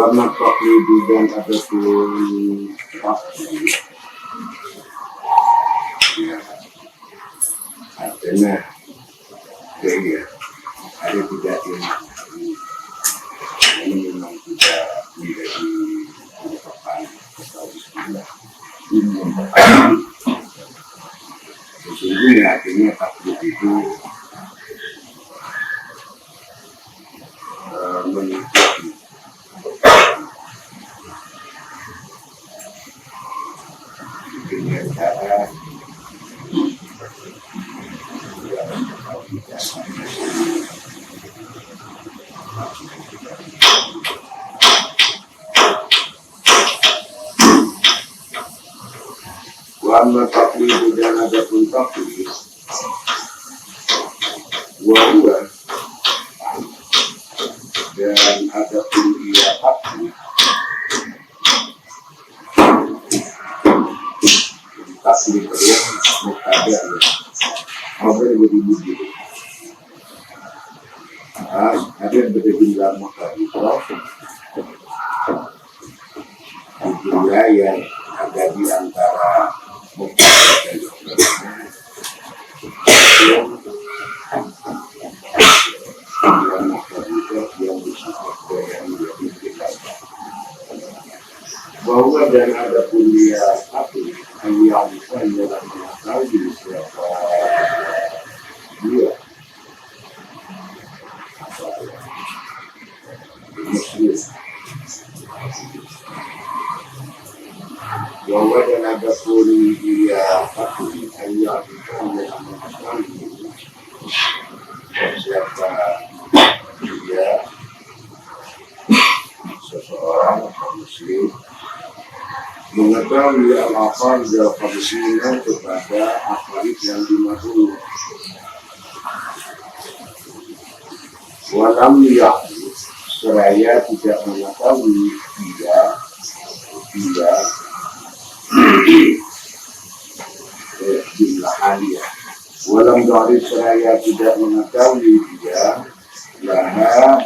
warna taklidu dan adapun taklidu ya artinya ya ada tidak ini memang tidak menjadi merupakan atau istilah umum. Sesungguhnya artinya taklid itu mengikuti dengan cara Wama taklid dan adapun taklid wahua dan adapun ia taklid taklid yang muktada ya apa yang berdiri ada yang berbeda muktada juga yang ada di antara muktada dan bahwa dan ada pun dia satu yang bisa dalam mengetahui siapa dia muslim bahwa dan ada pun dia satu yang bisa dalam mengetahui siapa dia seseorang muslim mengetahui al-afal dan fadisinya kepada akhlak yang dimaksud walam ya'rif seraya tidak mengetahui dia jumlah hadiah walam ya'rif seraya tidak mengetahui dia laha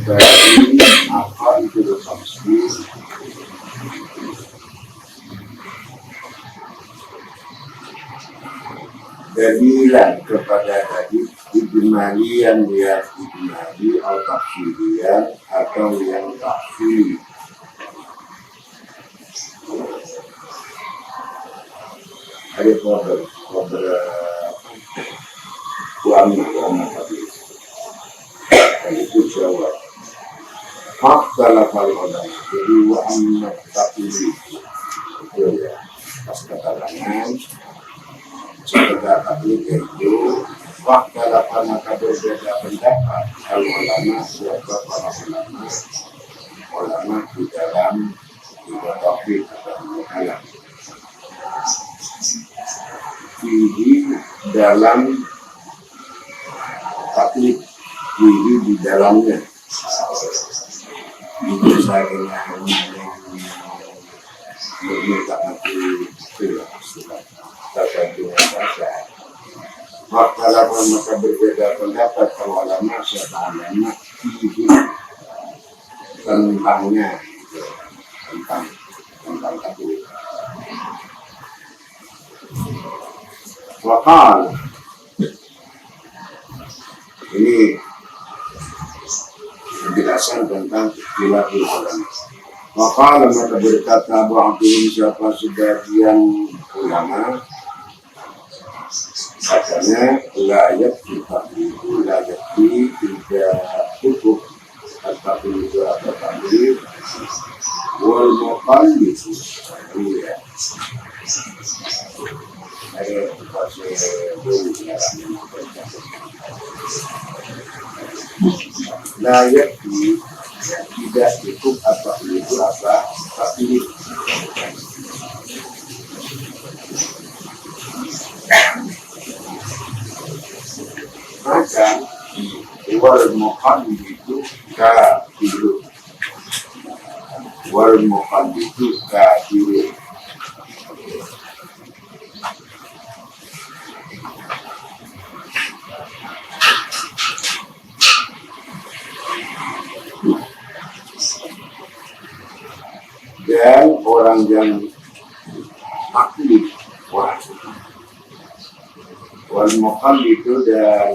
dari akhlak itu berfungsi dalilan kepada tadi ijmalian yang ijmali atau tafsirian atau yang tafsir ada beberapa warna tadi dan itu jawab fakta lafal ulama jadi wa'amna tafsir itu ya pas keterangan sekedar taklid itu fakta dapat maka berbeda pendapat kalau ulama siapa para ulama di dalam taklid atau muhalam ini dalam taklid ini di dalamnya itu saya meminta nanti tergantung saja. Maka berbeda pendapat kalau ulama siapa ulama ini tentangnya tentang taklid. Wakal ini penjelasan tentang khilaful ulama. Wakal maka berkata ba'dhum siapa sebagian ulama katanya layak itu layak tidak cukup atau itu apa tadi wal muqallid iya ada pasal layak tidak cukup atau itu apa tapi maka wal muqallid itu kafir wal muqallid itu kafir dan orang yang taklid wal muqallid dan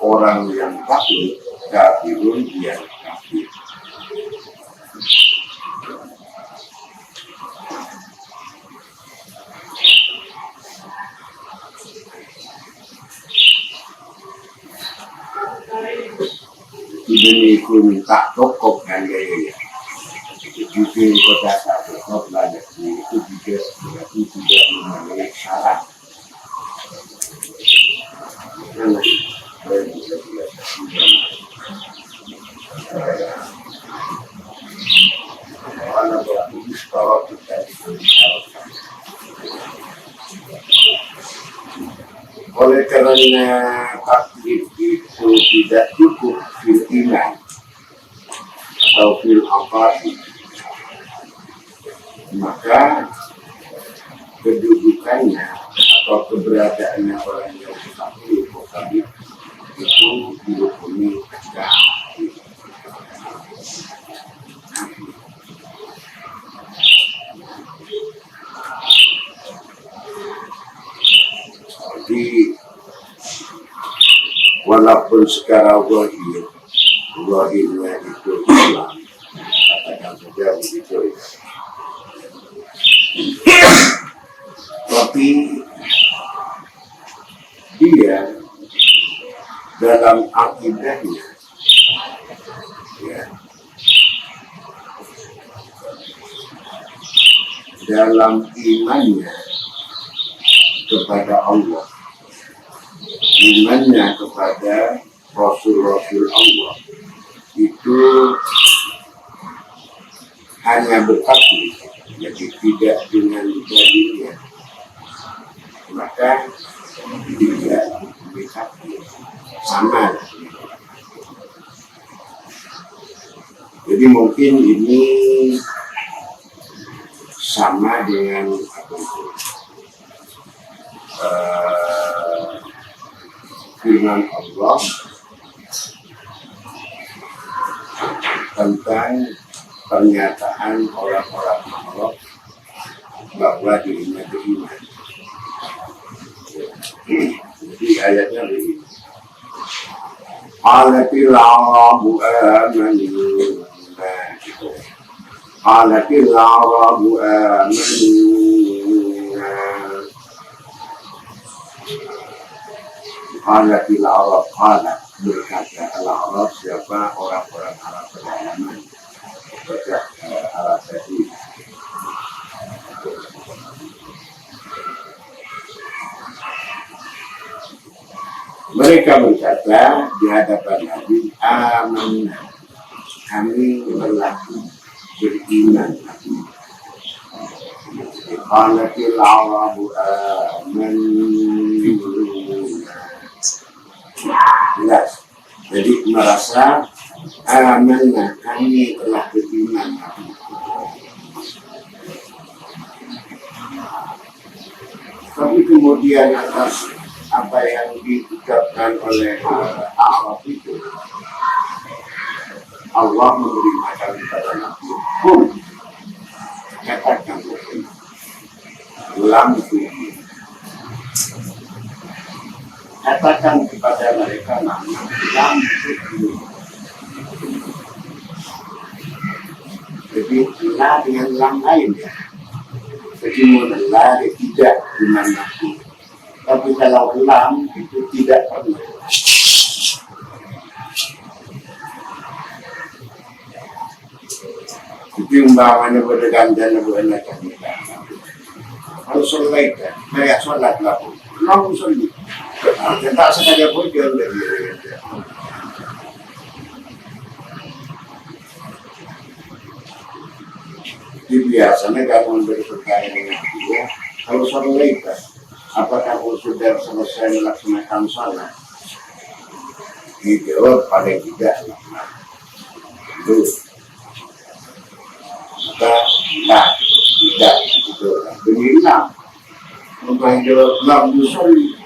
orang yang taklid kafirun yang kafir. Ini ku minta tokok kan gaya. Jujur kota tak tokok banyak itu juga berarti tidak memenuhi syarat. Kalau kita oleh karena taklid itu tidak cukup fil iman atau fil aqaid, maka kedudukannya atau keberadaannya orang yang taklid itu dihukumi kafir. Jadi walaupun secara zahirnya itu Islam, katakan saja begitu, tapi dia dalam akidahnya, ya, dalam imannya kepada Allah, imannya kepada Rasul-Rasul Allah itu hanya bertaklid, jadi tidak dengan dalilnya, maka tidak bertaklid sama. Jadi mungkin ini sama dengan firman Allah tentang pernyataan orang-orang makhluk bahwa dirinya beriman. Jadi ayatnya begini. Qalatil Arabu amanna. Qalatil Arabu amanna. Qalatil Arab, qalat berkata al-Arab, siapa orang-orang Arab pedalaman, Arab tadi. Mereka berkata di hadapan Nabi, amanna, kami berlaku beriman. Qalatil Arabu amanna. Jelas. Jadi merasa amanah, kami telah beriman. Tapi kemudian atas apa yang diucapkan oleh Arab itu, Allah memberi makan kepada Nabi, katakan lam tu'min. Katakan kepada mereka nama lam tu'min. Jadi la dengan lam lain ya. Jadi la tidak dimana. Tapi kalau lam itu tidak pernah. Itu umpamanya bergantian bukan kami. Kalau sholat, kayak sholat lah pun. Lalu sholat. Kita sengaja pun dia lebih. Jadi biasanya kalau berkaitan dengan dia, kalau sholat, apakah sudah selesai melaksanakan sholat? Dijawab paling tidak. Itu. Maka tidak itu benar. Untuk jawab lam yusolli,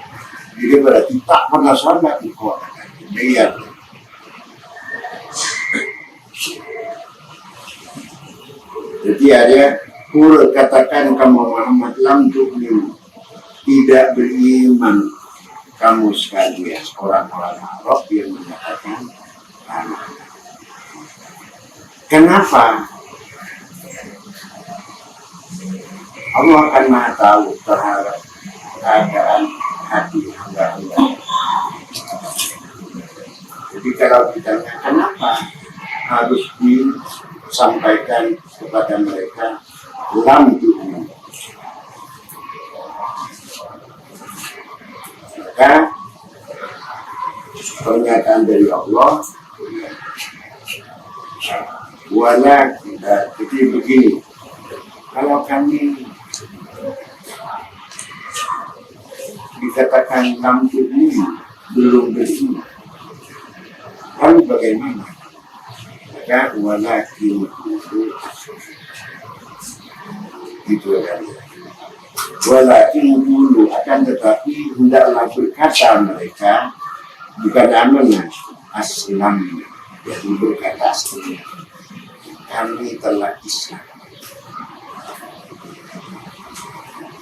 jadi berarti tak pernah sholat di kota. Jadi ada Qul katakan kamu Muhammad lam tu'minu, tidak beriman kamu sekalian orang-orang Arab yang menyatakan anak. Kenapa? Allah akan Maha tahu terhadap keadaan hati hamba-hamba. Jadi kalau ditanya kenapa harus disampaikan kepada mereka lam tu'minu, maka pernyataan dari Allah wala kita. Jadi begini, kalau kami dikatakan lam tu'minu, belum beriman, lalu bagaimana? Maka walakin itu kan. Walakin dulu akan tetapi hendaklah berkata mereka bukan amanah aslam, jadi berkata asli kami telah Islam.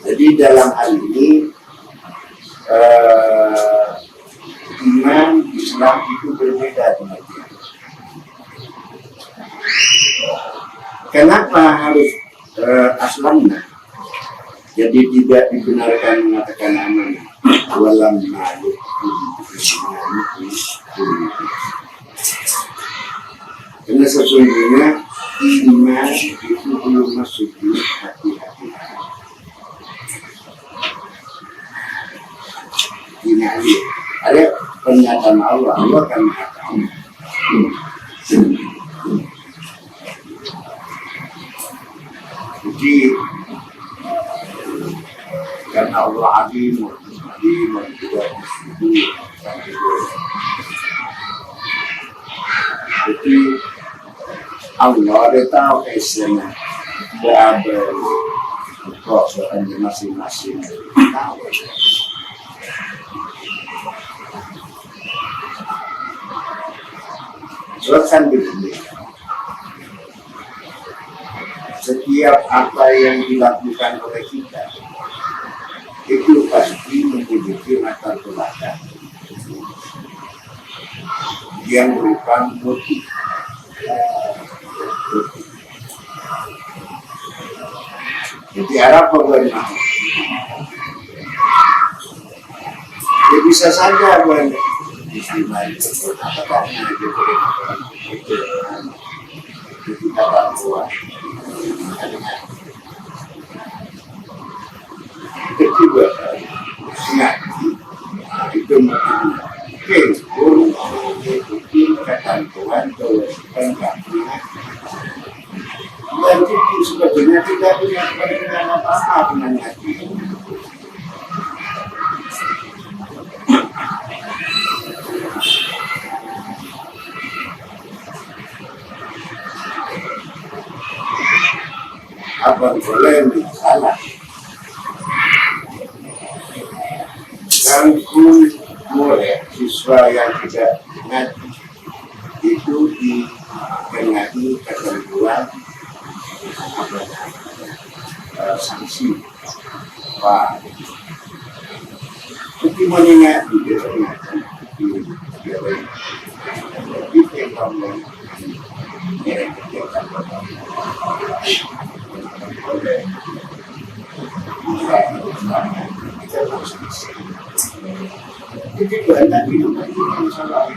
Jadi dalam hal ini iman Islam itu berbeda teman-teman. Kenapa harus aslamna? Jadi tidak dibenarkan mengatakan amanah walam ma'luk. Karena sesungguhnya iman itu belum masuk di hati-hati. Ini ada pernyataan Allah akan mengatakan. Jadi karena Allah alim juga itu. Jadi Allah ada tahu keistimewaan berada kok masing-masing tahu. Soalnya begini, setiap apa yang dilakukan oleh kita itu pasti memiliki latar belakang yang berupa motif. Jadi Arab bagaimana? Ya bisa saja bukan istimewa itu apakah itu kata kuat kedua ngaji itu mungkin ketentuan kewajiban kewajiban dan itu sebetulnya tidak punya kepentingan apa-apa dengan ngaji. Apa boleh salah ganggu boleh siswa yang tidak ngaji itu dikenai ketentuan sanksi Pak. Tapi mengingat biasanya itu yang kamu kerjakan oleh jadi banyak hidup masalah.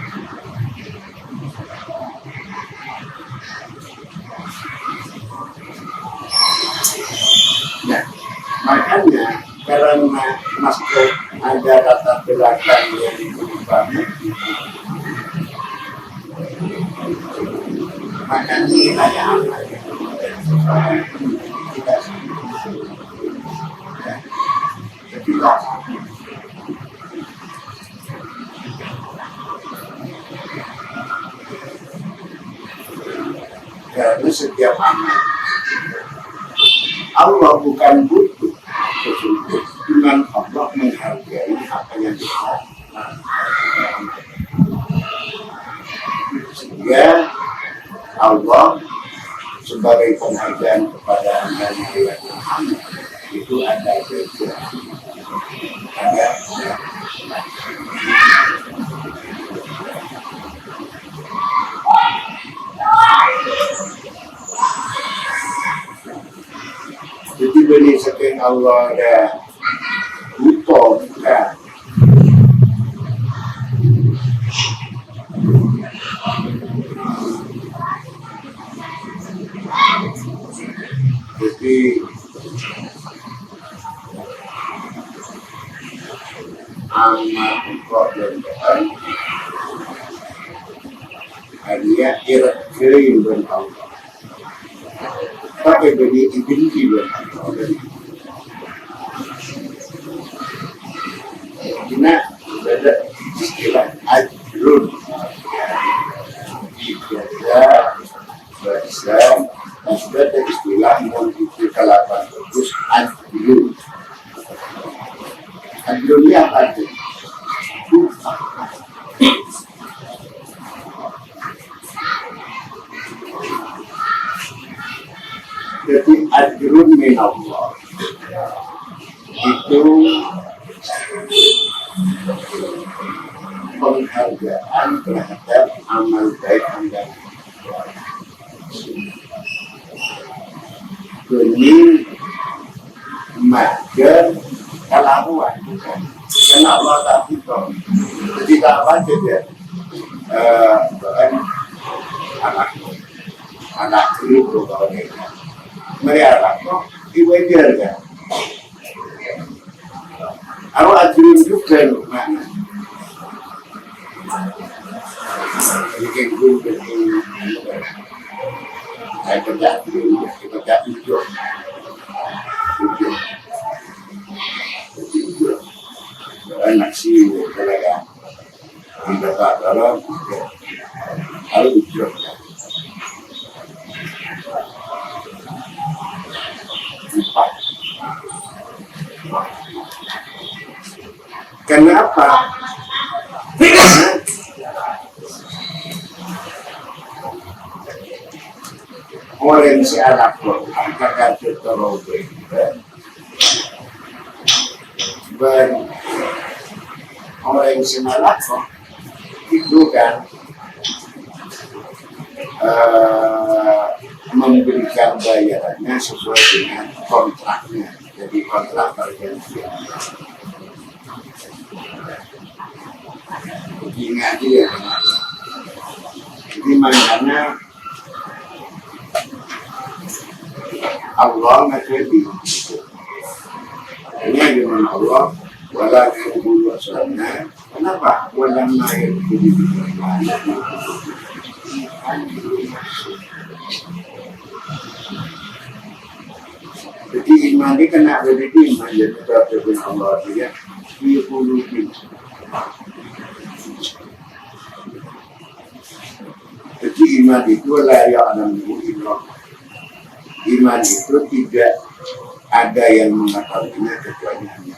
Nah, makanya karena masuk ada latar belakang yang berubah, maka nilai apa tidak tidak karena setiap amal Allah bukan butuh sesungguhnya dengan Allah menghargai apa yang kita sehingga Allah sebagai penghargaan kepada Anda yang Muhammad itu ada beda, ada. Jadi beli saking Allah ada butuh kita. Jadi amat problem Tuhan hanya kira-kira dan Allah pakai beli ibinti dan Allah karena ada istilah ajrun ibadah bahasa ada istilah yang dikalakan terus ajrun. Ajrunnya apa itu? Jadi ajrun min Allah itu penghargaan terhadap amal baik Anda. Ini mager kelakuan, karena Allah tak hitung. Jadi kapan dia anak itu kalau mereka kok diwajar kan? Aku ajarin juga mana? Jadi gue saya kerja hijau, anak sih talaga tidak dalam harus hijau. Kenapa? Orang si anak angkat terlalu ben orang si anak itu kan memberikan bayarannya sesuai dengan kontraknya, jadi kontrak perjanjian. Ingat dia, jadi makanya Allah ngerti. Ini dengan Allah wala kubul wasalna. Kenapa? Wala naik jadi jadi iman ini kena dari iman jadi dengan Allah dia diulutin. Jadi iman itu layak anammu ilah. Iman itu tidak ada yang mengetahuinya kecuali hanya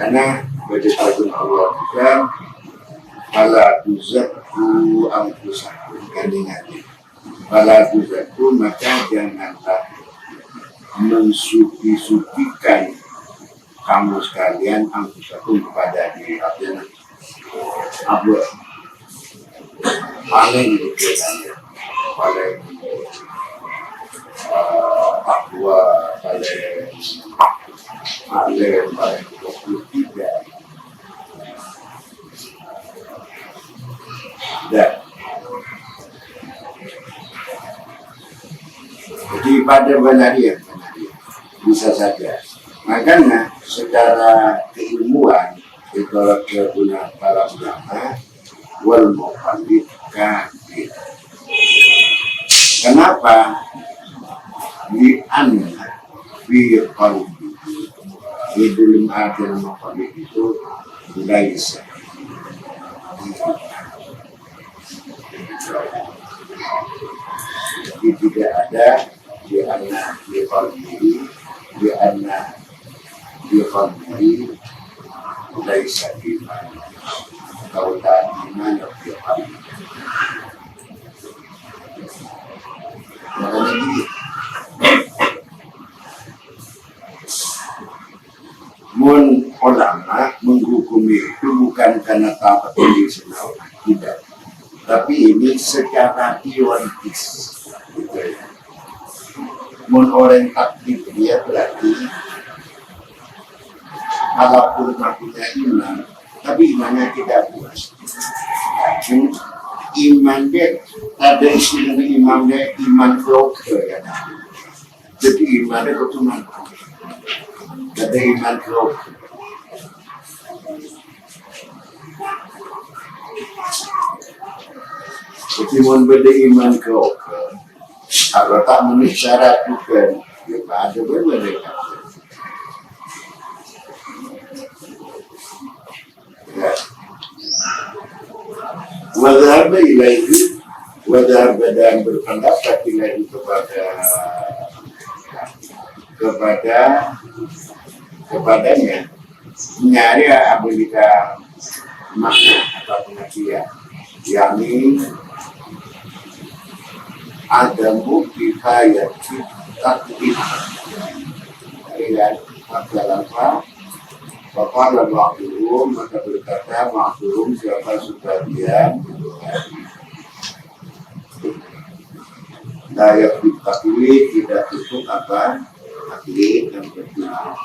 karena berdasarkan Allah juga fala tuzakku anfusakum kandingannya fala tuzakku maka janganlah mensuci-sucikan kamu sekalian anfusakum kepada diri kalian apa paling berbedanya paling takwa paling 23 dan jadi pada benaria bisa saja makanya secara keilmuan itu guna para ulama wal muqallid kafir. Kenapa? Di anna fi qalbi di dalam hati muqallid itu laisa jadi tidak ada di anna fi qalbi di anna fi qalbi laisa iman kautan iman yang biasa. Lagi mun ulama menghukumi itu bukan karena taat tradisional, tidak, tapi ini secara teoritis, gitu ya. Mun orang takdir dia berarti walaupun punya iman, tapi imannya tidak puas. Iman dia ada istilah iman dia iman broker ya. Jadi iman dia cuma ada iman broker. Jadi mun beda iman broker, kalau tak memenuhi syarat bukan, ya ada mereka. Wadhaba ilaihi, wadhaba dan berpendapat ilaihi kepadanya nyari abilita makna atau pengertian, yakni adamu kifayat takdir dalam Bapak maklum, maka berkata maklum siapa sebagian layak ditakwil tidak cukup apa taklid yang benar.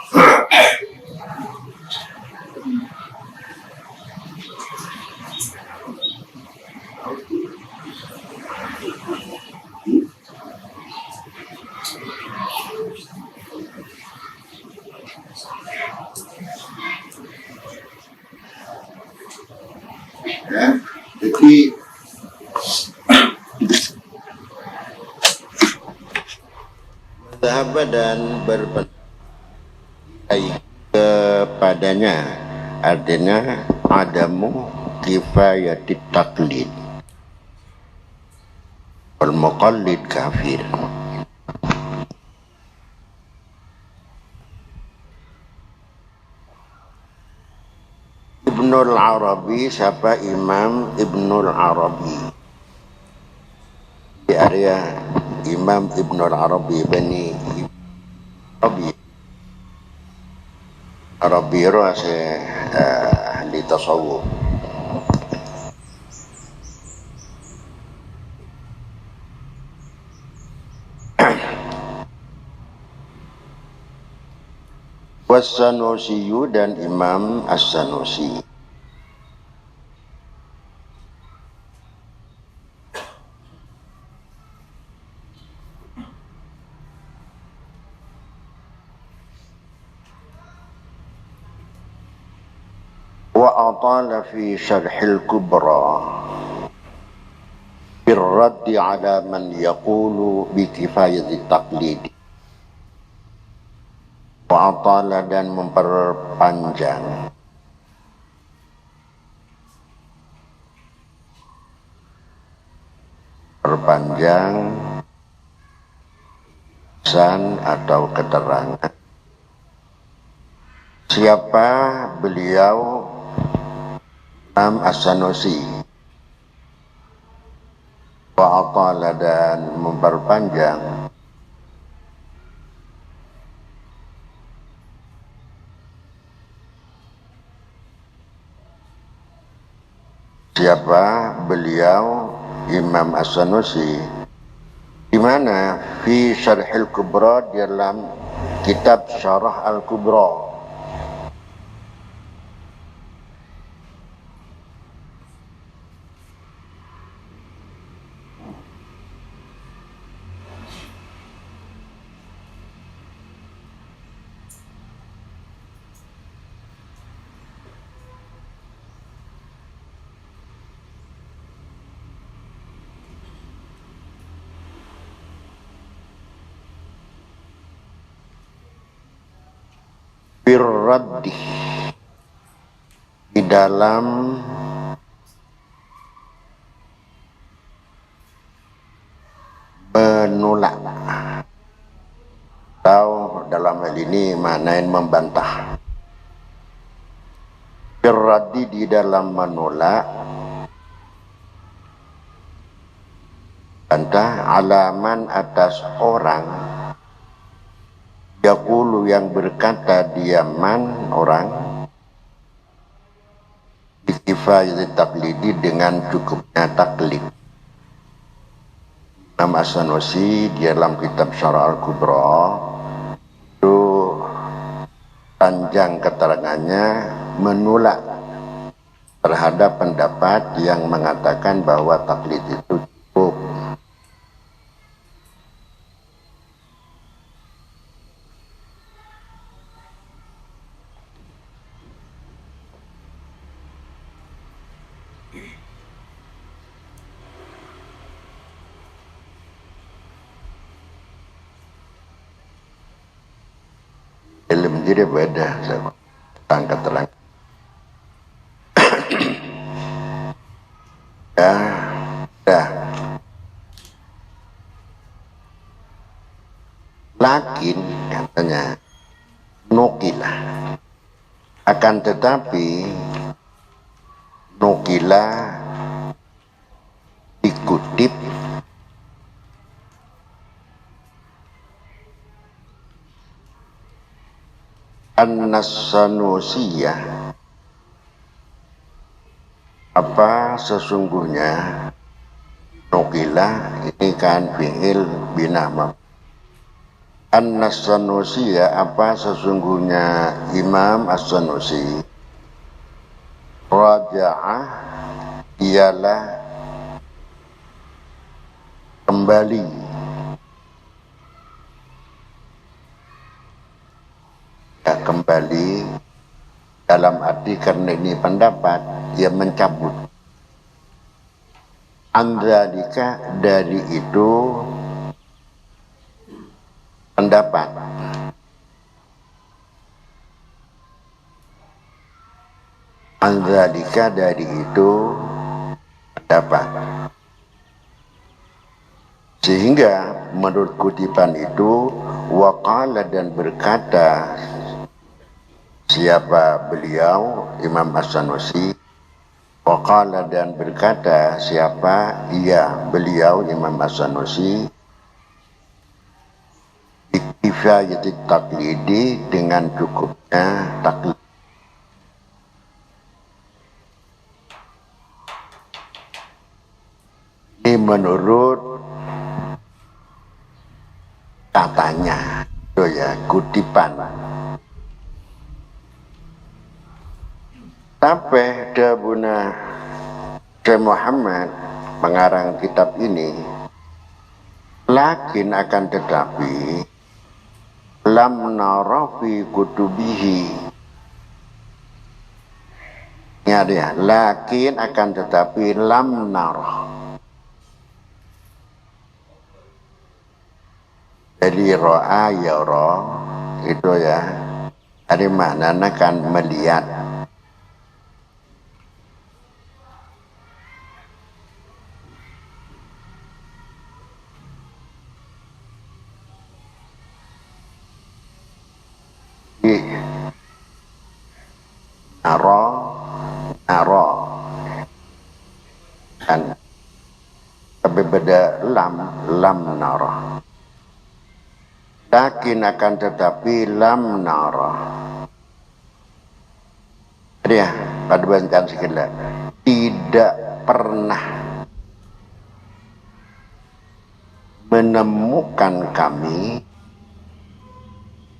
Ya, jadi sahabat dan berpendapat kepadanya artinya adamu kifayatit taklid wal muqallid kafir. Ibnul Arabi, siapa Imam Ibnul Arabi di area Imam Ibnul Arabi Bani Arabi Arabi rasa ahli tasawuf. Was-Sanusi dan Imam As-Sanusi. Wa atala fi syarhil kubra birraddi ala man yaqulu bi kifayati taqlid. Wa atala dan memperpanjang pesan atau keterangan siapa beliau Imam As-Sanusi. Wa atala dan memperpanjang siapa beliau Imam As-Sanusi, di mana fi Syarhil Kubra dalam kitab Syarah Al-Kubra. Birraddi, di dalam menolak atau dalam hal ini manain membantah. Birraddi taklidi di dalam menolak bantah alaman atas orang yaqulu yang berkata diaman orang bikifayati taklidi dengan cukupnya taklid. Imam As-Sanusi di dalam kitab Syarah Al-Kubra itu panjang keterangannya menolak terhadap pendapat yang mengatakan bahwa taklid itu cukup. Ilmu jadi beda tangkat terang. Ya, dah. Lakin katanya nukilah. Akan tetapi nukilah dikutip An-Nassanusiyah apa sesungguhnya nukilah ini kan fi'il binama. An-Nassanusiyah apa sesungguhnya Imam As-Sanusi raja'ah ialah kembali kembali dalam arti karena ini pendapat dia mencabut andzalika dari itu pendapat andzalika dari itu pendapat sehingga menurut kutipan itu waqala dan berkata siapa beliau Imam As-Sanusi waqala dan berkata siapa ia beliau Imam As-Sanusi bikifayati taklidi dengan cukupnya taklid. Ini menurut katanya itu ya kutipan. Sampai Dabuna Syekh Muhammad pengarang kitab ini lakin akan tetapi lam nara fi kutubihi ya dia lakin akan tetapi lam nara jadi ro'a yara itu ya ada maknanya kan melihat. Naro kan tapi beda lam nara lakin akan tetapi lam nara dia paduankan sekilas tidak pernah menemukan kami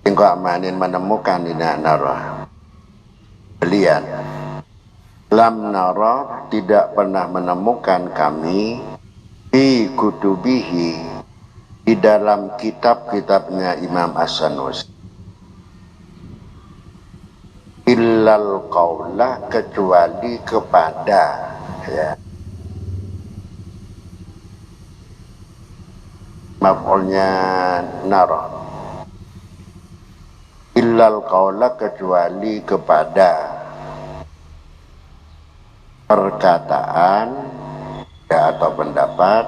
engkau amanin menemukan ini nara lihat lam nara tidak pernah menemukan kami di kutubihi di dalam kitab-kitabnya Imam As-Sanusi illal qawla kecuali kepada ya maf'ulnya nara illal qawla kecuali kepada perkataan ya, atau pendapat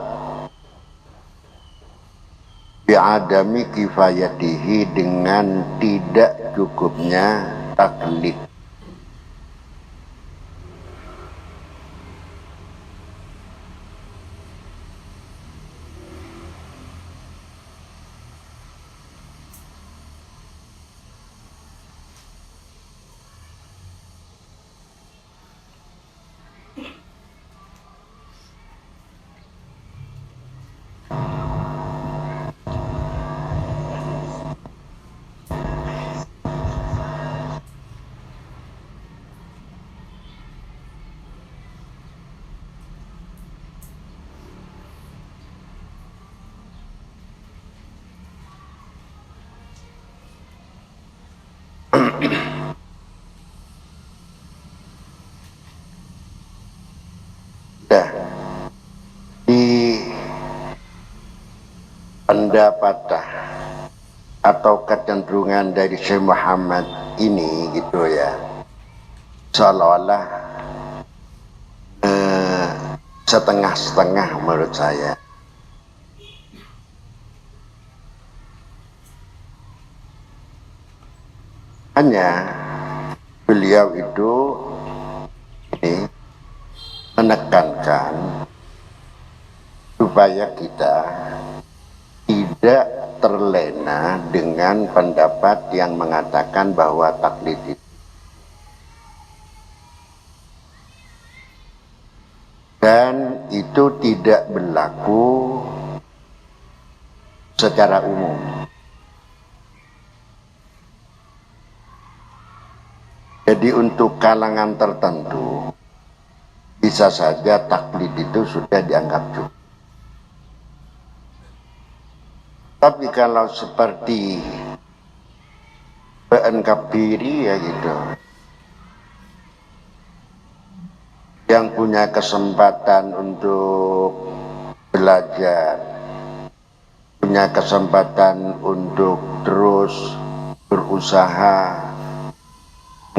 bi'adami kifayatihi dengan tidak cukupnya taklid Nah, di pendapat atau kecenderungan dari Syekh Muhammad ini gitu ya, seolah-olah setengah-setengah menurut saya. Hanya beliau itu ini menekankan supaya kita tidak terlena dengan pendapat yang mengatakan bahwa taklid itu dan itu tidak berlaku secara umum. Jadi untuk kalangan tertentu bisa saja taklid itu sudah dianggap cukup. Tapi kalau seperti Kabiri ya gitu, yang punya kesempatan untuk belajar, punya kesempatan untuk terus berusaha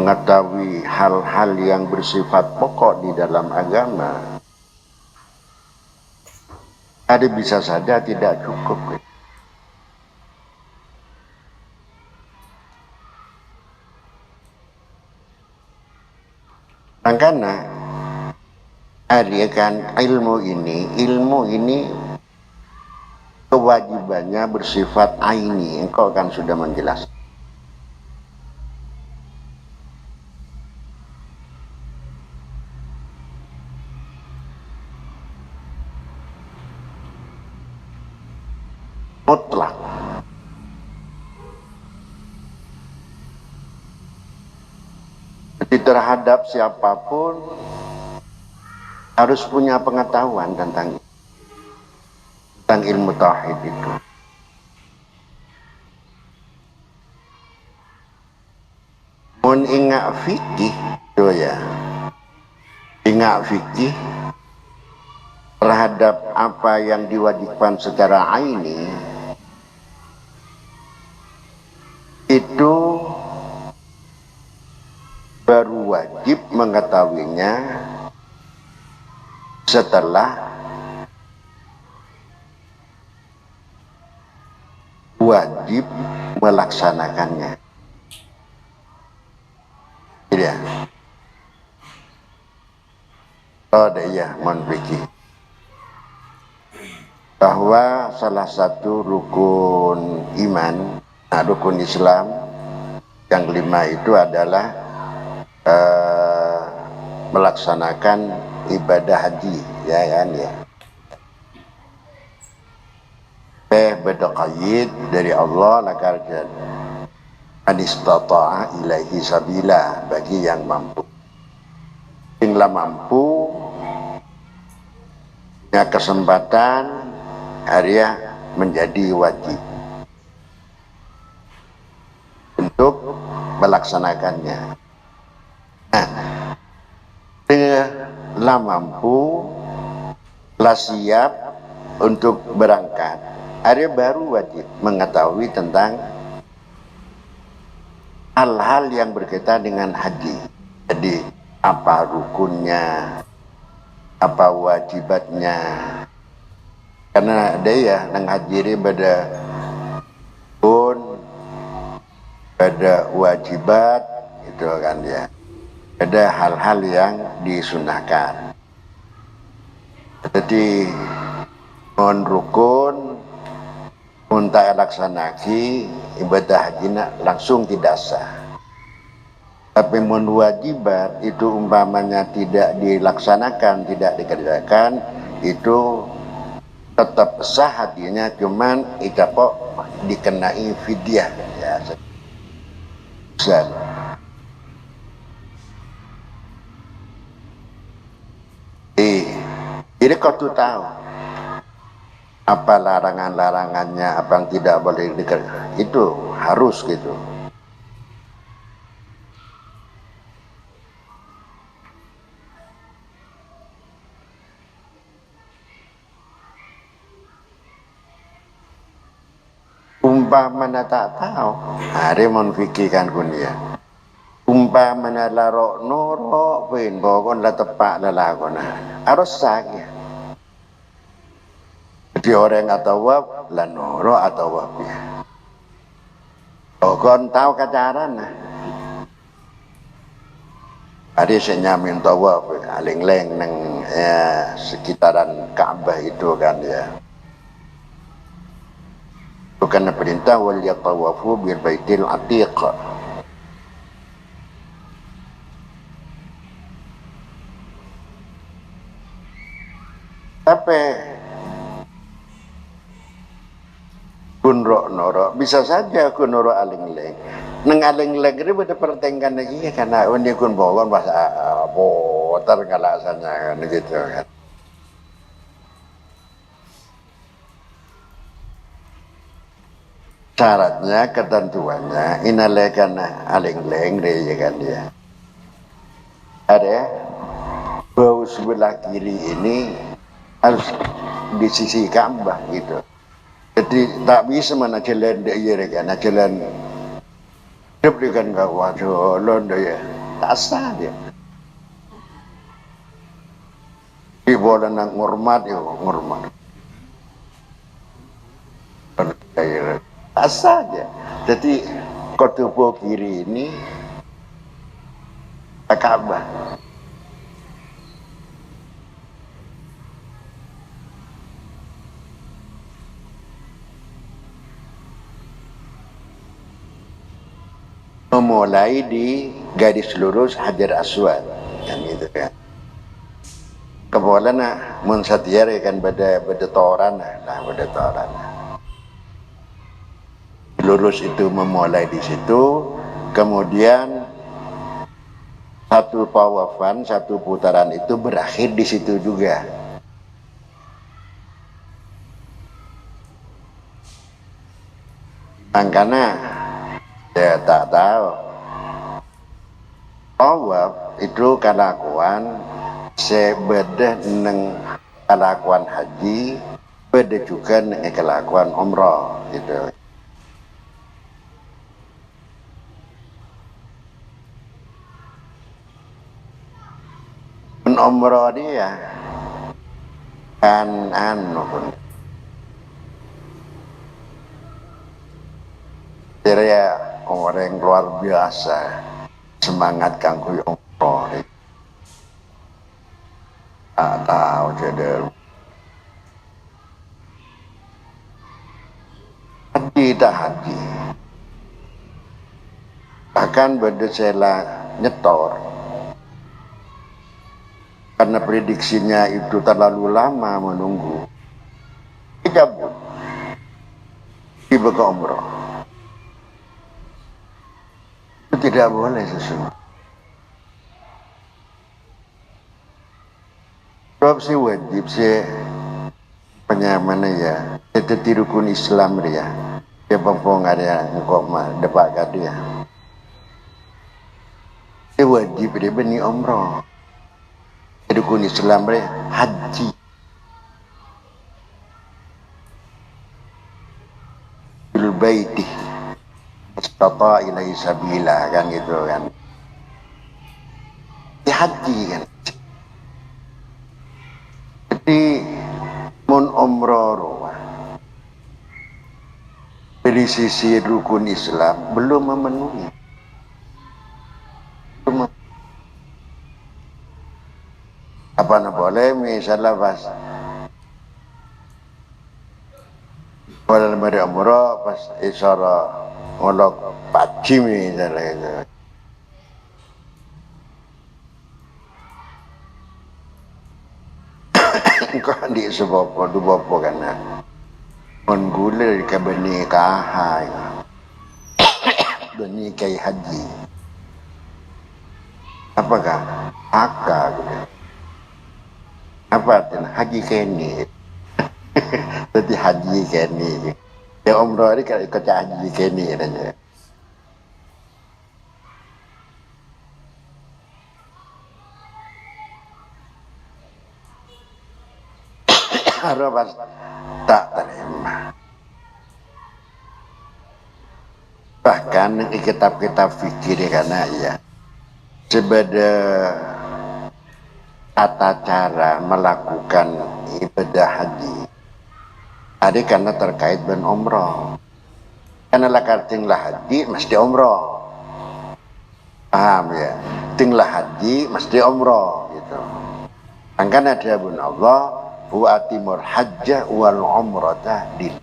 mengetahui hal-hal yang bersifat pokok di dalam agama, ada bisa saja tidak cukup. Karena ada kan ilmu ini kewajibannya bersifat aini, engkau kan sudah menjelaskan. Mutlak. Jadi terhadap siapapun harus punya pengetahuan tentang ilmu tauhid itu. Mun ingat fikih itu ya, ingat fikih terhadap apa yang diwajibkan secara aini itu baru wajib mengetahuinya setelah wajib melaksanakannya. Iya. Oh iya, mohon fikih. Bahwa salah satu rukun iman, rukun Islam yang 5 itu adalah melaksanakan ibadah haji, ya kan ya. Berqaid dari Allah lakarjan anistata'a ilaihi sabila, bagi yang mampu. Yang mampu punya kesempatan hariah menjadi wajib untuk melaksanakannya. Nah, lah mampu, lah siap untuk berangkat, area baru wajib mengetahui tentang hal-hal yang berkaitan dengan haji. Jadi apa rukunnya, apa wajibatnya, karena ada ya nang hajiri pada pun ada wajibat itu kan ya, ada hal-hal yang disunahkan. Jadi mohon rukun untuk laksanaki ibadah haji langsung tidak sah. Tapi mohon wajibat itu umpamanya tidak dilaksanakan, tidak dikerjakan, itu tetap sah hajinya, cuman itu kok dikenai fidyah ya. Jadi kau tuh tahu apa larangan-larangannya, apa yang tidak boleh dikerjakan, itu harus gitu. Umpamana tak tahu, hari mon fikirkan kunia. Umpamana larok norok pun pokon la tepak la lakona. Harus sakit. Jadi orang atau wab la norok atau wab ya. Pokon tahu kacaran nah. Hari saya minta wab aling-leng neng sekitaran Ka'bah itu kan ya. Bukan perintah wal yatawafu bil baitil atiq. Tapi kunro noro bisa saja kunro aling-leng. Neng aling-leng ini pada pertengkan lagi ya karena ini kun bawon bahasa botar kalasannya kan gitu kan. Syaratnya ketentuannya inalekan aling-leng deh ya kan dia. Ada bau sebelah kiri ini harus di sisi Ka'bah gitu. Jadi tak bisa mana jalan dia kan, jalan hidup dengan kawan jalan dia tak sah dia. Di bola nak ngormat yo ngormat. Tak sah dia. Jadi kotubo kiri ini Ka'bah. Memulai di garis lurus Hajar Aswad kan gitu kan. Kemudian mun satiar kan beda toran lah beda toran. Lurus itu memulai di situ, kemudian satu tawafan, satu putaran itu berakhir di situ juga. Makanya ya tak tahu. Tawaf itu kelakuan sebeda neng kelakuan haji, beda juga neng kelakuan umrah gitu. Umrah dia kan anu pun. Dia orang luar biasa semangat kanggo umroh. Tak tahu jadi haji tak haji. Bahkan berdesela nyetor karena prediksinya itu terlalu lama menunggu. Dicabut. Tiba ke umroh. Tidak boleh sesungguhnya. Sebab si wajib si penyaman ya. Itu rukun Islam dia. Dia pempong ada engkau mah depak dia. Si wajib dia beni umroh. Rukun Islam dia haji. Bil baiti. Istata ilaihi sabila kan gitu kan. Di haji kan. Jadi mun umroh dari sisi rukun Islam belum memenuhi. Apa nak boleh misalnya pas pada lemari umroh pas isara ngolok paci misalnya itu. Kau di sebuah dubopo kan menggula ke benih kahai benih kai haji apakah haka gitu apa artinya haji keni jadi haji keni ya umroh ini kalau ikut haji keni aja. Harus tak terima. kan kitab-kitab fikir karena ya sebeda tata cara melakukan ibadah haji ada karena terkait dengan umroh. Karena lakar tinglah haji mesti umroh, paham ya? Tinglah haji mesti umroh gitu. Angkan ada pun Allah wa atimul hajja wal umrata din.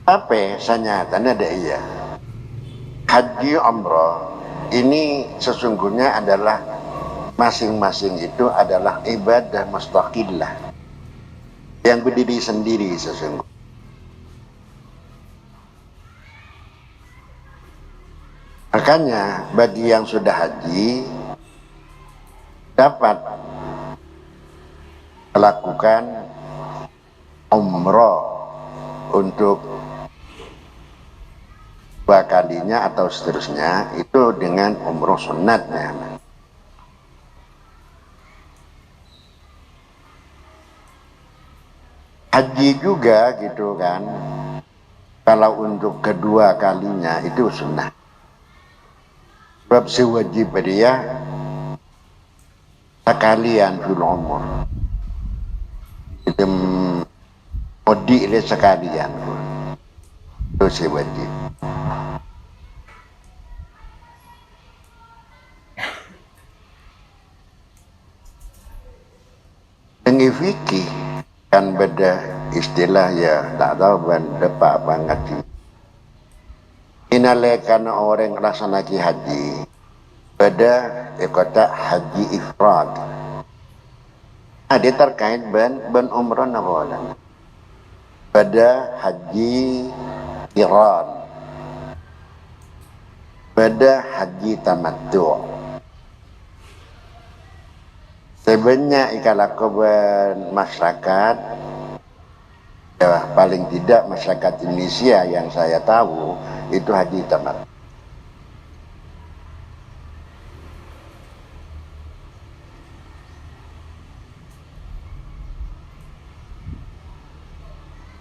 Apa sanyatan ada iya? Haji umroh ini sesungguhnya adalah masing-masing itu adalah ibadah mustaqillah yang berdiri sendiri sesungguhnya. Makanya bagi yang sudah haji dapat melakukan umroh untuk dua kalinya atau seterusnya itu dengan umroh sunatnya. Haji juga gitu kan, kalau untuk kedua kalinya itu sunnah. Sebab sewajib dia sekalian fil umur. Itu mudik dia sekalian pun. Itu sewajib. Dengan fikih kan beda istilah ya tak tahu ban depak banget sih. Inalekan orang laksanakan haji beda kota haji ifrad. Ada terkait ban umrah nawalan. Beda haji qiran. Beda haji tamattu'. Sebenarnya ikalakoban masyarakat ya, paling tidak masyarakat Indonesia yang saya tahu itu haji tamattu'.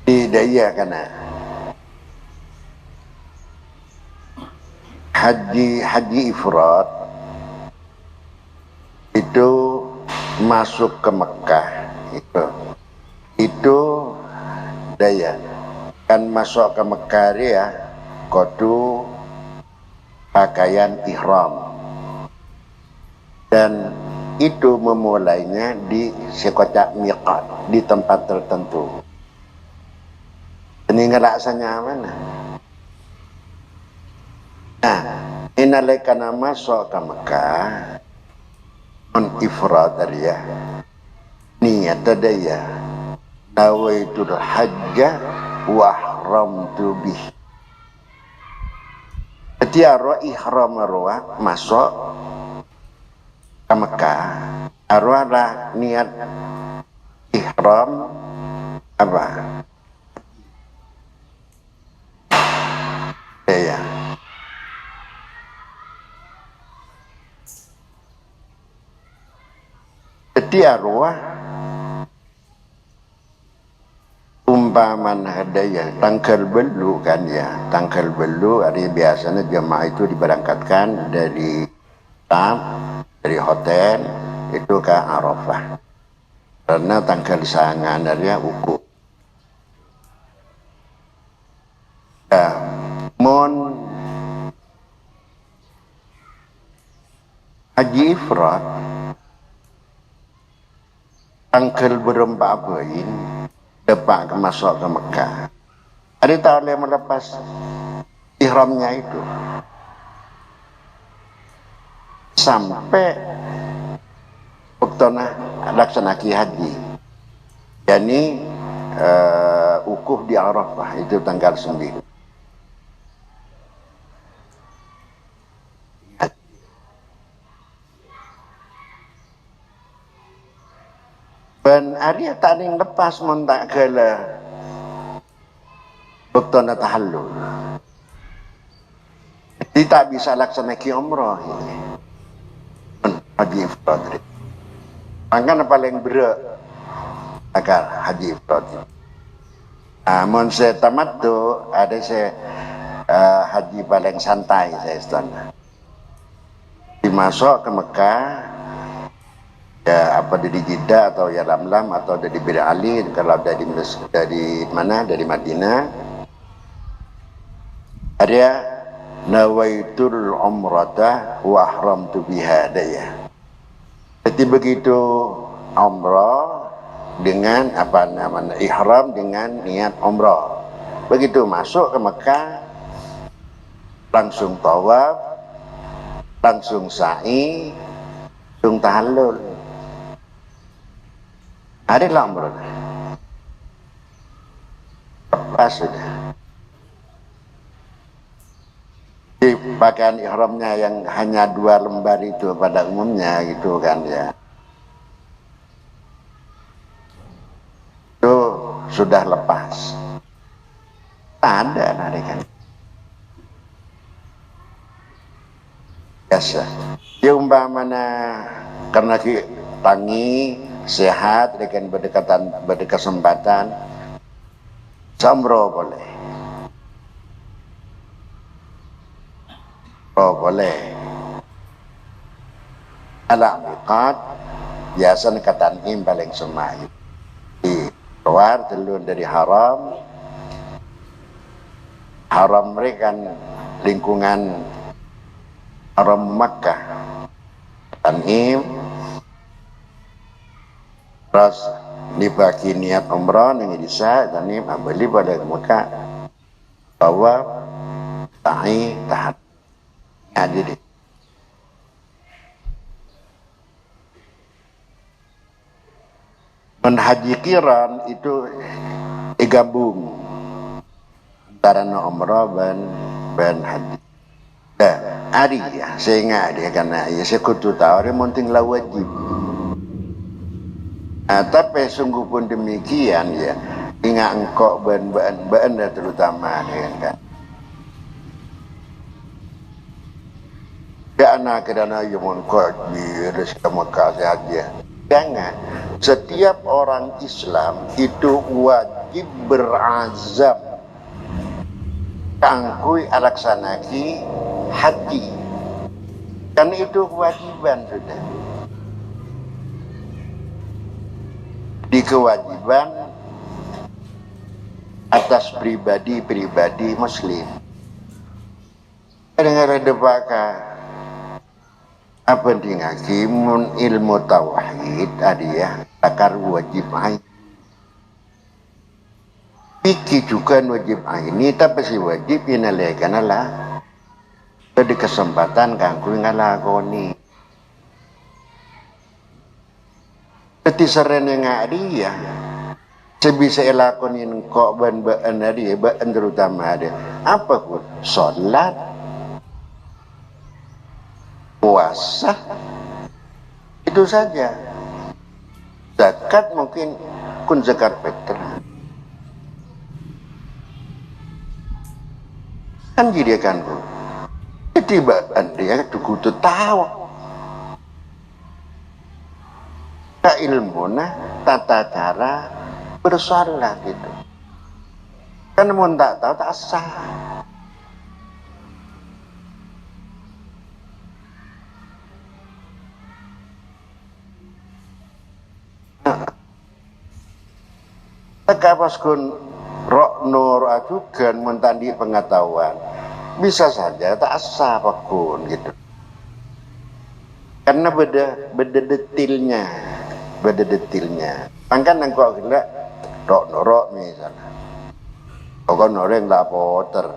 Tidak iya karena haji ifrad itu masuk ke Mekah itu daya kan masuk ke Mekah ya kudu pakaian ihram dan itu memulainya di sekotak miqat di tempat tertentu. Ini ngelaksanya mana? Nah, inalekana masuk ke Mekah ifrad ya niat daya nawaitul hajja wa ahramtu bih. Ketika ihram arwah masuk ke Mekah arwah lah niat ihram apa ya jadi arwah umpaman hadaya tanggal belu kan ya tanggal belu hari biasanya jemaah itu diberangkatkan dari dari hotel itu ke Arafah karena tanggal sangan dari uku mon haji ifrad tanggal berempat poin depak masuk ke Mekah. Ada tahun yang melepas ihramnya itu sampai waktu laksanakan haji. Yani ukuf di Arafah itu tanggal 9. Dan Arya taning lepas montak gala bektona tahallul. Jadi tak bisa laksanakan umrah ini. Haji ifrad. Makanya paling berat agar haji ifradi. Namun saya tamat tuh ada saya haji paling santai saya istana. Dimasuk ke Mekah, ya apa dari Jeddah atau ya Lamlam atau dari Bir Ali, kalau dari mana dari Madinah, ada nawaitul umrata wa ahramtu biha daya. Jadi begitu umrah dengan apa namanya ihram dengan niat umrah. Begitu masuk ke Mekah langsung tawaf, langsung sa'i, langsung tahallul. Ada umrah. Pas sudah. Di pakaian ihramnya yang hanya 2 lembar itu pada umumnya gitu kan ya. Itu sudah lepas. Ada narikan. Biasa. Ya umpamanya karena tangi sehat dengan berdekatan samro boleh. Oh boleh. Ala miqat biasa katanim paling semai. Keluar telur dari haram. Haram mereka lingkungan haram Makkah. Tanim terus dibagi niat umrah yang bisa tanim beli pada Makkah bahwa sa'i tahat adil. Menhaji kiran itu digabung antara umrah dan haji. Dah, hari ya, saya ingat dia karena ya saya kutu tahu dia montinglah wajib. Tapi sungguh pun demikian ya, ingat engkau ben terutama kan. Karena kerana yang mengkot virus Mekah saja. Jangan. Setiap orang Islam itu wajib berazam kangkui alaksanaki haji. Karena itu kewajiban sudah. Di kewajiban atas pribadi Muslim. Dengar ada pakar. Apa ngaji mun ilmu tauhid ya takar wajib ain. Piki juga wajib ain ini tapi si wajib inalekan lah. Jadi kesempatan kangku ngalakoni. Jadi serene ngadi ya. Sebisa elakoni kok ban dia ban terutama dia. Apa pun salat puasa itu saja. Zakat mungkin kun zakat fitrah kan jadi kan bu tiba dia tuh tahu tak ilmu tata cara bersolat itu kan mau tak tahu tak sah. Kapas kun rok nur ajukan mentandi pengetahuan bisa saja tak asa apapun gitu karena beda detilnya angkan engkau gila rok norok misalnya kau noreng lah poter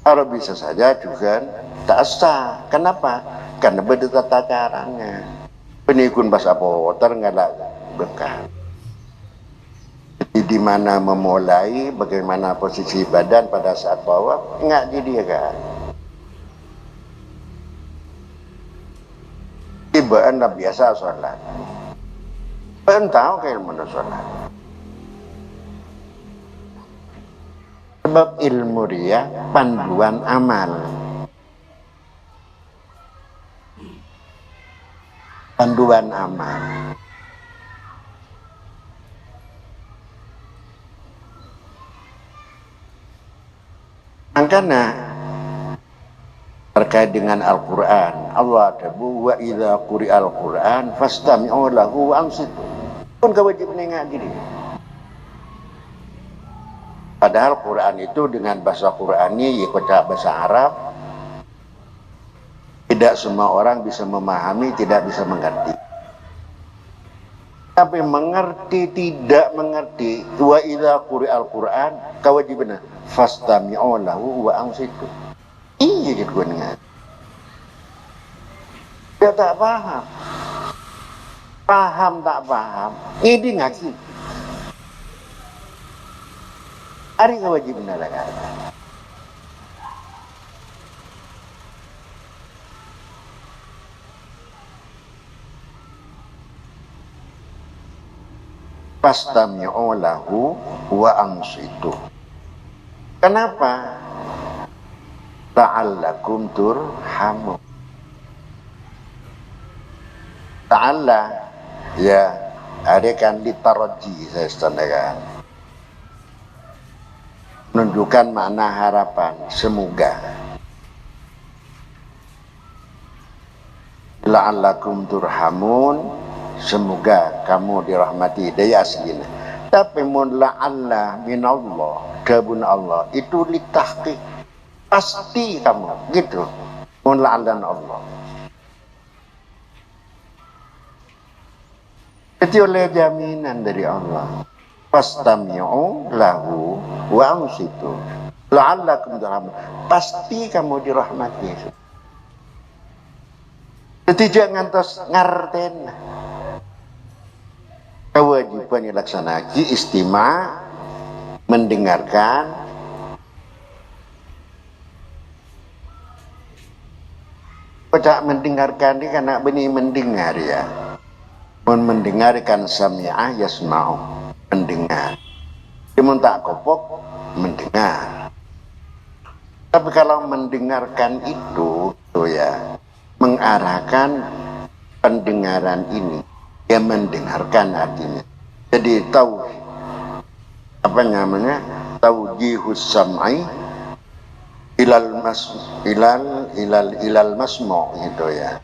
kalau bisa saja juga tak asa. Kenapa? Karena beda tata caranya penikun bahasa poter nggak ada bekal. Di mana memulai, bagaimana posisi badan pada saat bawah, enggak jadi ya kan. Ibaan dah biasa sholat. Tahu kayak mana sholat. Sebab ilmu dia panduan amal. Panduan amal. Makanya terkait dengan Al-Quran, Allah tabu wa idza quri'al Quran fastami'u lahu wa ansitu. Pun kewajib nengak diri. Padahal Quran itu dengan bahasa Qurani, ya bahasa Arab, tidak semua orang bisa memahami, tidak bisa mengerti. Tapi mengerti, tidak mengerti, wa idza quri'al Quran, kewajiban fastami'u lahu wa ansitu. Iya gitu kan. Dia tak paham. Paham tak paham. Ini ngaji. Hari kewajiban lah. Fastami'u lahu wa ansitu. Kenapa? La'allakum turhamun. Ta'alla ya ada kan litaraji saya istandakan. Menunjukkan makna harapan, semoga. La'allakum turhamun, semoga kamu dirahmati. Daya aslinya. Tapi mun la'alla minallah, dabun Allah itu litahqiq. Pasti kamu gitu. Mun la'allan Allah. Jadi oleh jaminan dari Allah. Fastami'u lahu wa ansitu la'allakum turhamun. Pasti kamu dirahmati. Jadi jangan terus ngarten. Kewajiban dilaksanakan istima, mendengarkan. Pada mendengarkan ini karena benih mendengar ya. Mendengarkan sami'ah yasma'u, mendengar. Dia tak kopok, mendengar. Tapi kalau mendengarkan itu ya mengarahkan pendengaran ini, ya mendengarkan artinya. Jadi tahu apa namanya? Taujihus sam'i ilal masmu' gitu ya.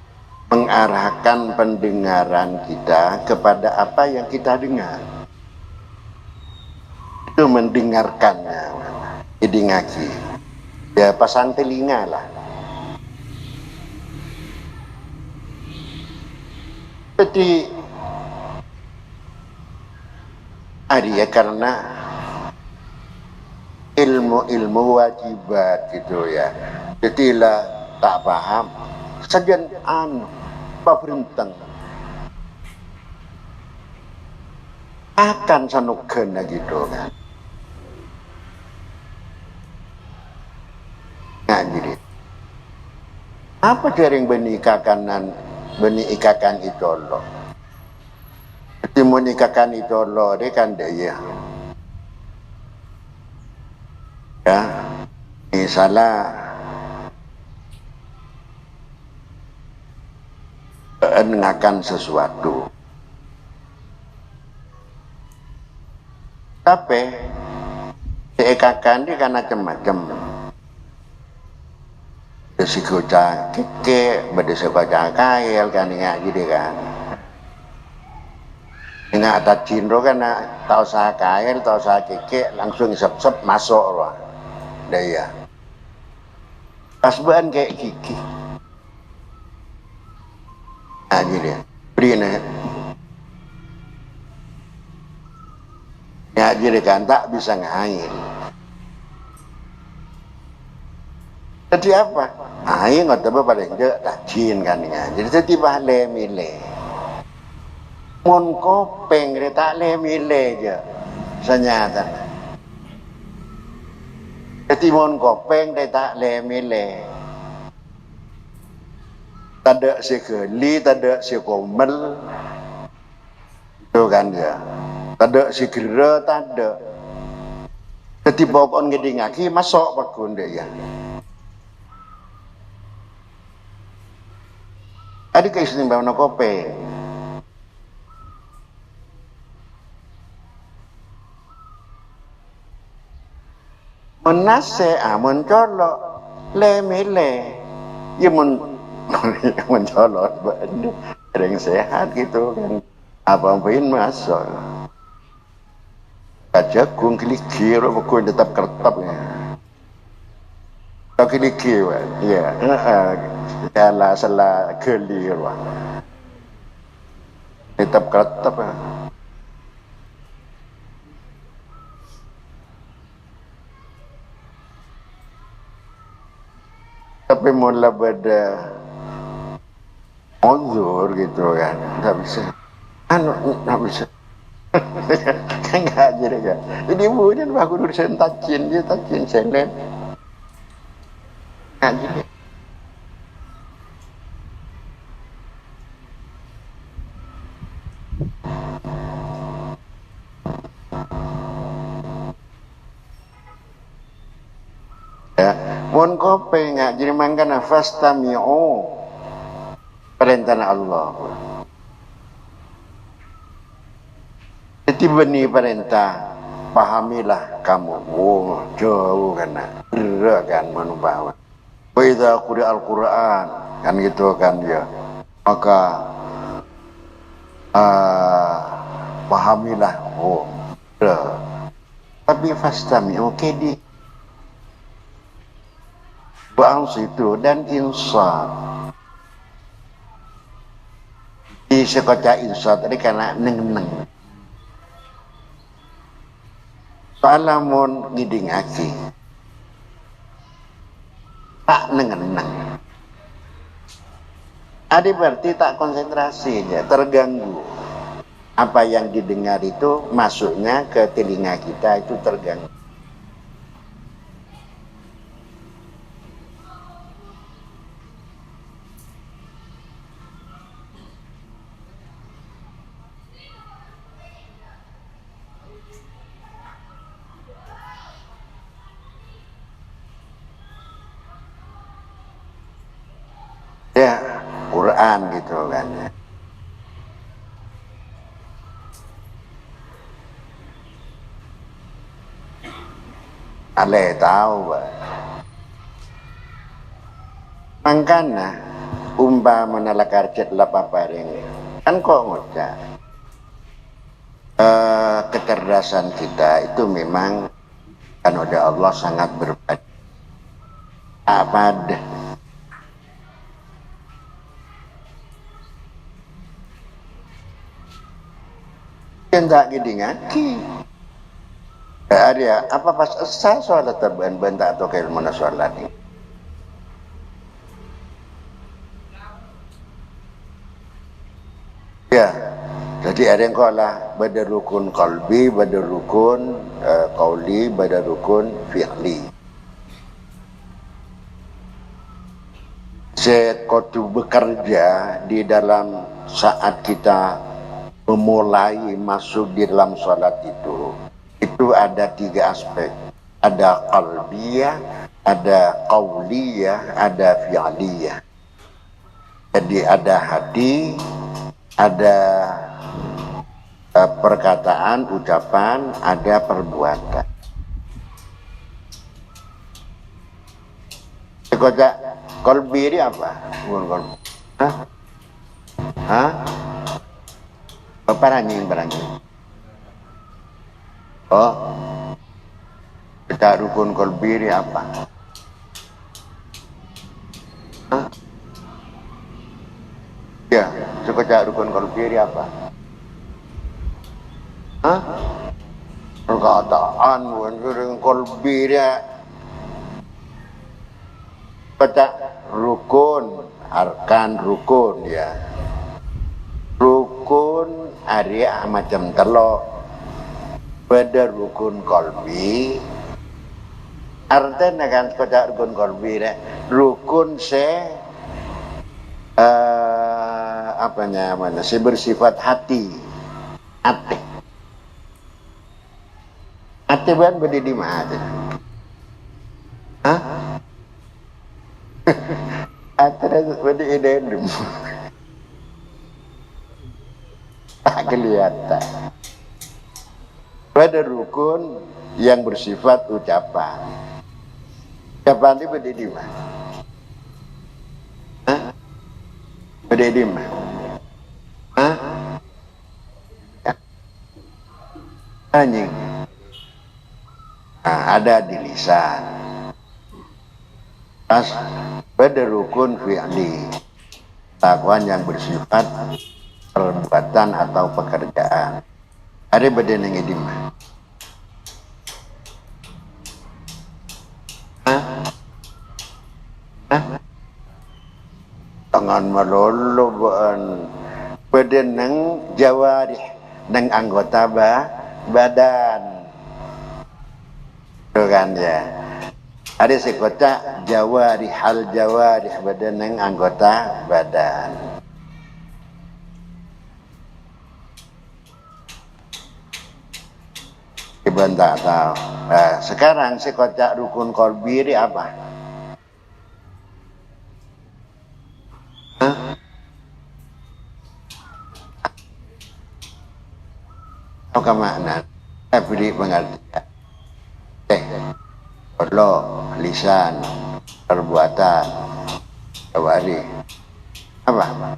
Mengarahkan pendengaran kita kepada apa yang kita dengar. Itu mendengarkannya. Jadi ngaji. Ya pasang telinga lah. Jadi ya karena ilmu wajibat gitu ya. Jadi lah tak paham. Sajian pabrintang akan sanugen gitu kan. Nah jadi apa jaring benih ikakan itu Allah. Jadi menikahkan itu Allah dia kan dia ya misalnya mengakan sesuatu. Tapi diikakan dia kan macam-macam. Bersikoca keke, bersikoca kail kan ingat gitu kan. Ingat ada cindro kan tahu sah kail, tahu sah keke langsung sep-sep masuk loh. Daya. Pas ban kayak kiki. Nah jadi beri nih. Ya jadi kan tak bisa ngail. Jadi apa? Air nggak tahu paling je rajin kan ya. Jadi setiap le mile. Mon kopeng dia tak le mile je. Senyata. Jadi mon kopeng dia tak le mile. Tada si keli, tada si komel, itu kan dia. Tada si kira, tada. Jadi pokoknya ngedi ngaki masuk pakun dia ya. Ada keistimewaan kopi. menase mencolok le mele ya mencolok ada yang sehat gitu kan apa pun masuk jagung kelikir pokok tetap kertap ya kalau kelikir ya salah kelir tetap kertap ya. Tapi mula pada uzur gitu kan, nggak bisa, nggak bisa, nggak jadi kan. Jadi kemudian aku urusan tajin dia tajin selen, nggak jadi. Ya, mohon kope nggak jadi makan nafas tamiu perintah Allah. Jadi benih perintah, pahamilah kamu. Oh, jauh kan, berat kan manubawa. Wa quri al-Quran kan gitu kan ya. Maka pahamilah. Oh, berat. Tapi fastami'u kedi. Bangsa itu dan insaf. Di sekoca insaf tadi karena neng-neng. Soalnya mau ngidingaki. Tak neng-neng. Ada berarti tak konsentrasi ya, terganggu. Apa yang didengar itu masuknya ke telinga kita itu terganggu. Ya, Quran gitu kan ya. Ale tahu bah. Mangkana umpamana lakarcet lapaparing kan kok ngucap kecerdasan kita itu memang kan udah Allah sangat berbeda pada yang tak ngidingaki ada apa pas saya sholat terban tak atau kayak mana sholat ini ya jadi ada yang kalah pada rukun qalbi pada rukun qauli pada rukun fi'li sekotu bekerja di dalam saat kita memulai masuk di dalam sholat itu ada 3 aspek ada qalbiyah ada qauliyah ada fi'liyah jadi ada hati ada perkataan ucapan ada perbuatan sekojak qalbi ini apa? Hah? Parangin. Oh, kita rukun qalbi apa? Hah? Ya, sekejap rukun qalbi apa? Hah? Perkataan rukun qalbi dia. Baca rukun, arkan rukun ya. Rukun area macam telok pada rukun qalbi artinya kan kota rukun qalbi rukun apanya mana bersifat hati kan berdiri di mana hah ate berdiri di tak kelihatan. Pada rukun yang bersifat ucapan. Siapa ini berdiri mah? Hah? Berdiri mah? Hah? Anjing. Nah, ada di lisan. Pas pada rukun fi'li, lakuan yang bersifat perbuatan atau pekerjaan. Ada badan yang idim. Hah? Hah? Tangan melolo badan yang jawarih nang anggota badan. Itu kan ya. Ada sekota jawarih hal jawarih badan yang anggota badan. Ibu tak tahu. Nah, sekarang sekota rukun kolbi apa? Hah? Apa makna? Beri pengertian. Allah, lisan, perbuatan, jawari. Apa?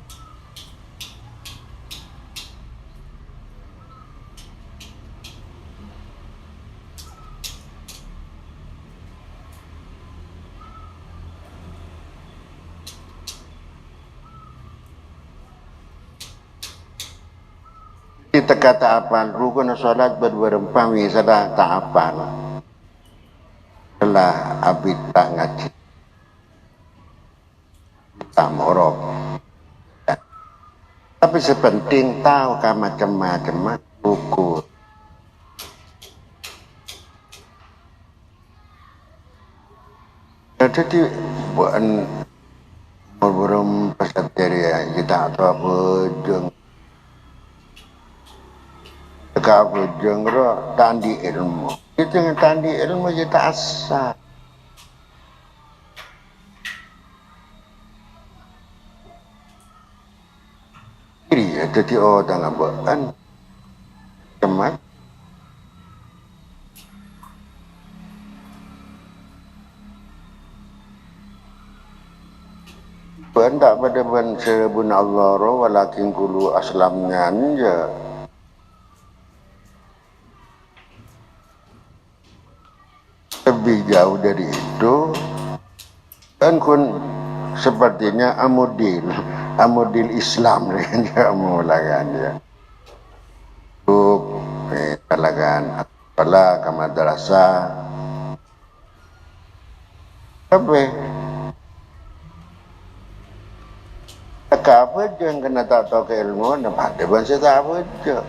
Kita kata apa? Rukun salat berempami salah tak apa. Setelah abid tak ngaji, tak morok. Tapi sepenting tahu kan macam-macam buku. Jadi bukan beberapa peserta kita atau apa jeng. Jika apa jeng tandi ilmu. Itu yang tandi ilmu kita asal. Iya, jadi orang bukan cemat. Bukan tak pada ban sebun Allah walakin kulu aslamnya aja. Lebih jauh dari itu kan kun sepertinya amudil Islam dia mulakan ya untuk kalagan apalah ke madrasah apa apa aja yang kena tak tahu keilmuan ada bahasa tak apa aja.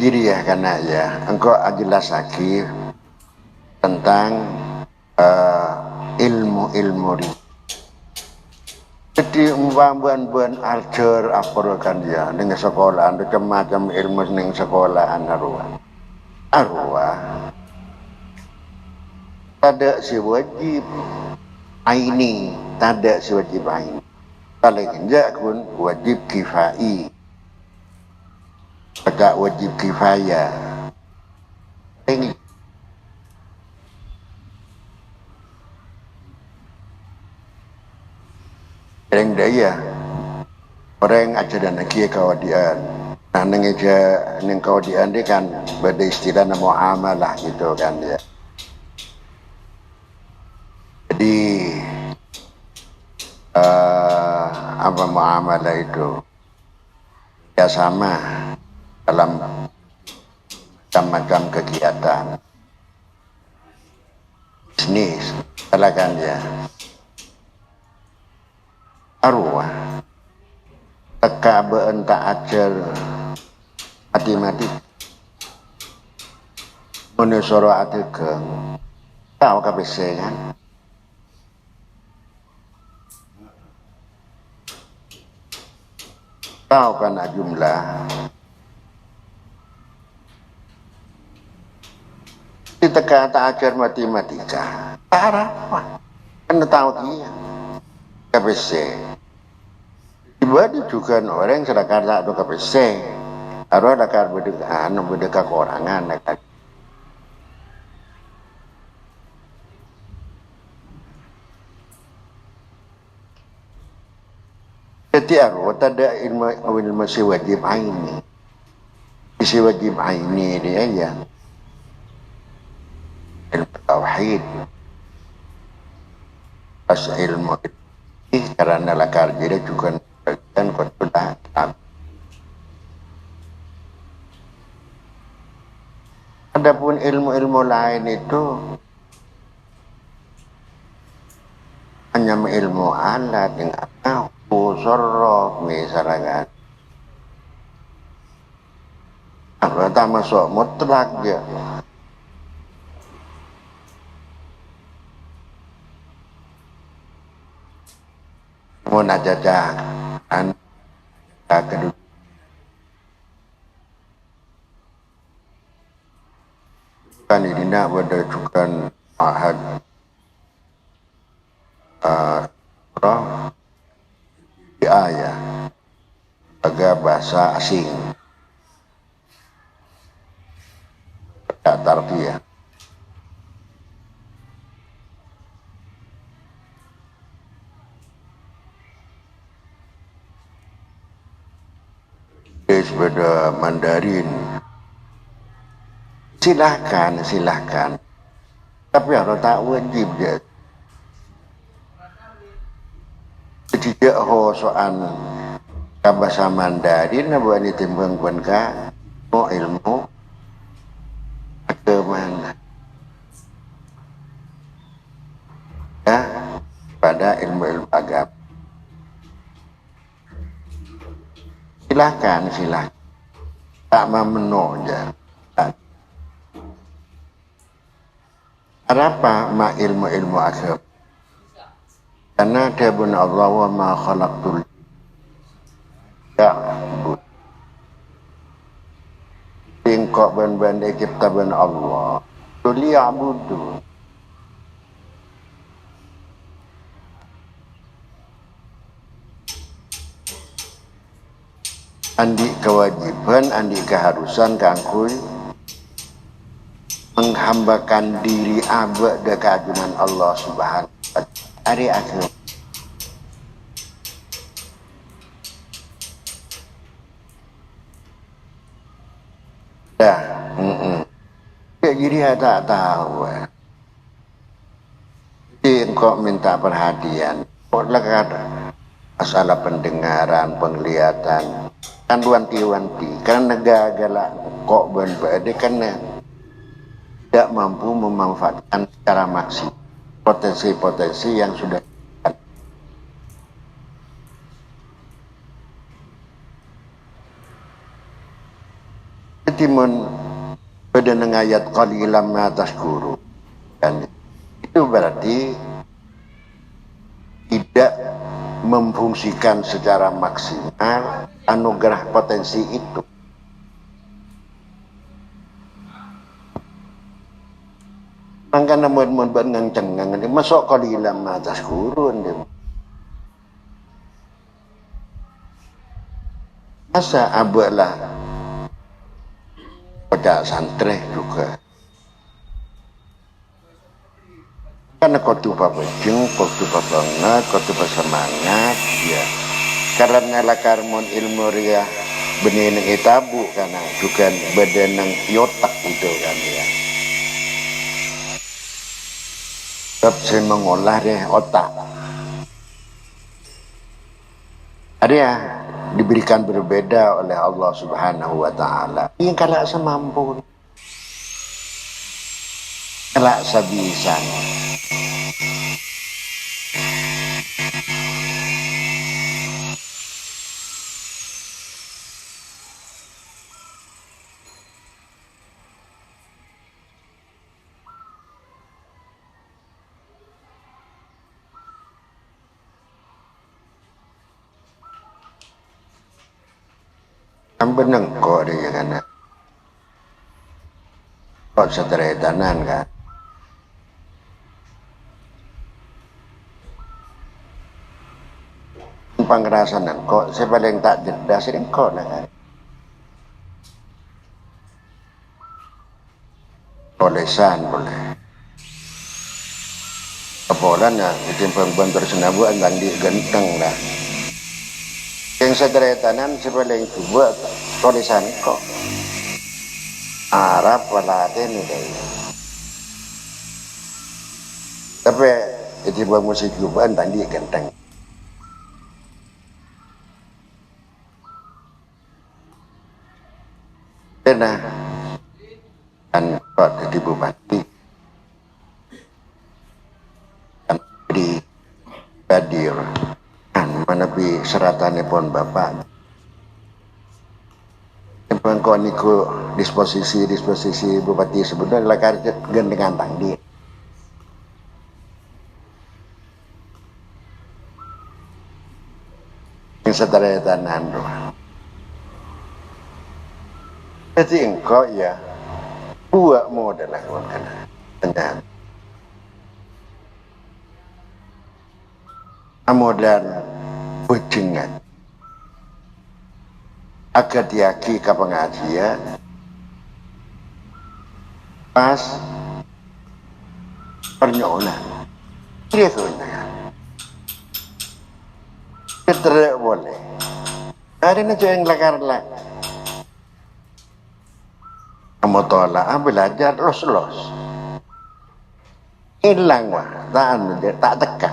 Diri ya karena ya engkau jelas lagi tentang ilmu jadi buan aljer apa kan dia dengan sekolahan macam-macam ilmu dengan sekolahan arwah ada si wajib aini ada si wajib aini kalau enggak pun wajib kifai pada wajib kifayah ini orang daya orang aja dan lagi kawadian nah neng kawadian dia kan beda istilah muamalah gitu kan ya jadi apa muamalah itu ya sama dalam macam-macam kegiatan bisnis silakan ya arwah teka beenta ajar mati-mati menusoro ategeng tahu KBC kan tahu kan jumlah diteka tak ajar matematika parah kan tahu dia KBC Ibadah juga orang sedekah tak do kapese. Aro dakar bedeka korangan dakar. Jadi aro tada ilmu si wajib aini. Si wajib aini dia ya. Ilmu tauhid. Pas ilmu karena lakar jadi juga bagian sudah adapun ilmu-ilmu lain itu hanya ilmu alat yang sorok misalnya apa masuk mutlak ya mau najajah kedua kan ini nak berdasarkan ahad ya sebagai bahasa asing tak tarbiyah pada Mandarin silahkan tapi harus tak wajib ya tidak soal bahasa Mandarin buat ditimbang ka mau ilmu agama ya pada ilmu agama silahkan tak memenuh ya apa ma ilmu agama karena dia pun Allah wa ma khalaqtul ya'bud tingkok ben kita ben Allah tuli ya'budu andi kewajiban andi keharusan kangkui menghambakan diri abad ke keagungan Allah subhanahu wa ta'ala hari akhir dah jadi tak tahu jadi engkau minta perhatian kok kata masalah pendengaran penglihatan kan wanti-wanti karena negara kok berbeda karena tidak mampu memanfaatkan secara maksimal potensi-potensi yang sudah timun pada ayat qalilan ma tashkuru dan itu berarti tidak memfungsikan secara maksimal anugerah potensi itu maka namun ngancengang ini masuk qalilan ma tashkurun masa abalah pada santri juga karena kau tu pabejeng, kau tu pabangat, kau tu semangat ya karena lakarmon ilmu ria benih neng itabu karena juga badan neng yotak itu kan ya sebab saya mengolah deh otak ada ya diberikan berbeda oleh Allah subhanahu wa ta'ala yang kalak semampu kalak sebisan beneng kok dia kan kok seteretanan kan pangerasan kok saya paling tak jeda sering kok lah kan. Olesan boleh. Kepolan ya, ditimpang bantar senabuan dan di genteng lah. Yang sederetanan sepaling coba tulisan kok. Arab Latin itu. Tapi itu buat musik cubaan dan di genteng. Karena kan kok jadi bupati kan di Badir kan menepi seratannya pun bapak kok niku disposisi bupati sebenarnya lah karena gendengan tangdi yang setara tanan doh. Jadi engkau ya buat modal lah kawan kena dengan modal bucingan agar diaki ke pengajian pas pernyolan dia keundangan tidak boleh hari ini yang lakar lah kamu tolak belajar los hilang wah tak teka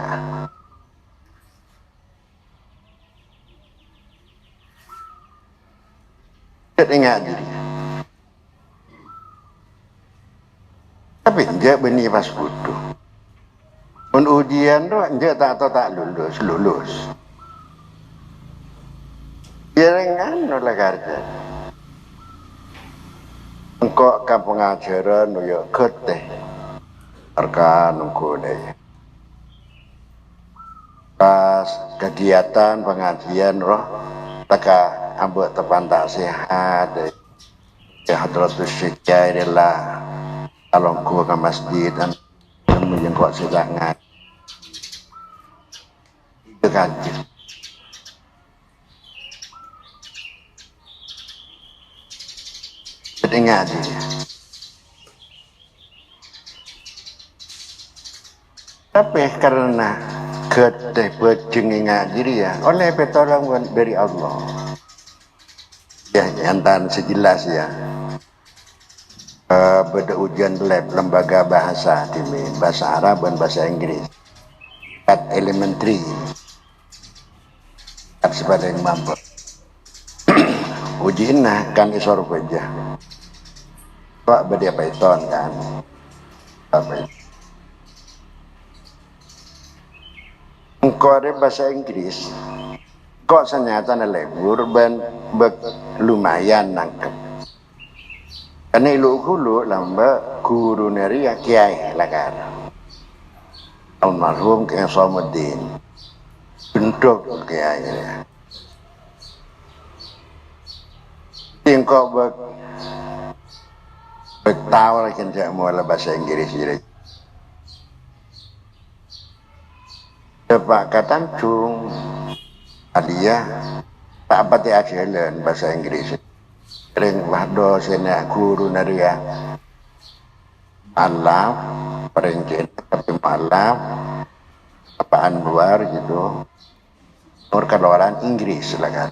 ingat diri tapi dia benih pas butuh pun ujian tu dia tak tahu tak lulus dia rengan oleh kerja engkau ke pengajaran ya keteh rekan engkau deh pas kegiatan pengajian roh taka ambek terpantak sehat ya hadratus syekh adalah alongku ke masjid dan menjengkok sedangan itu kaji ingat dia tapi karena keteh bejeng ingat diri ya oleh pertolongan dari Allah ya antan sejelas ya pada ujian lab lembaga bahasa di bahasa Arab dan bahasa Inggris at elementary at sebagai mampu ujian kan isor aja kok beda Python kan apa engkau ada bahasa Inggris kok senyata lebur ben lumayan nangkep karena ilu lamba guru neri ya kiai lakar almarhum Kiai Samuddin bentuk kiai tingkau tahu lagi kan mula bahasa Inggris jadi Pak Katancung Adia tak apa ti ajaran bahasa Inggris sering wahdo sena guru naria malam peringkin tapi malam apaan luar gitu keluaran Inggris lah kan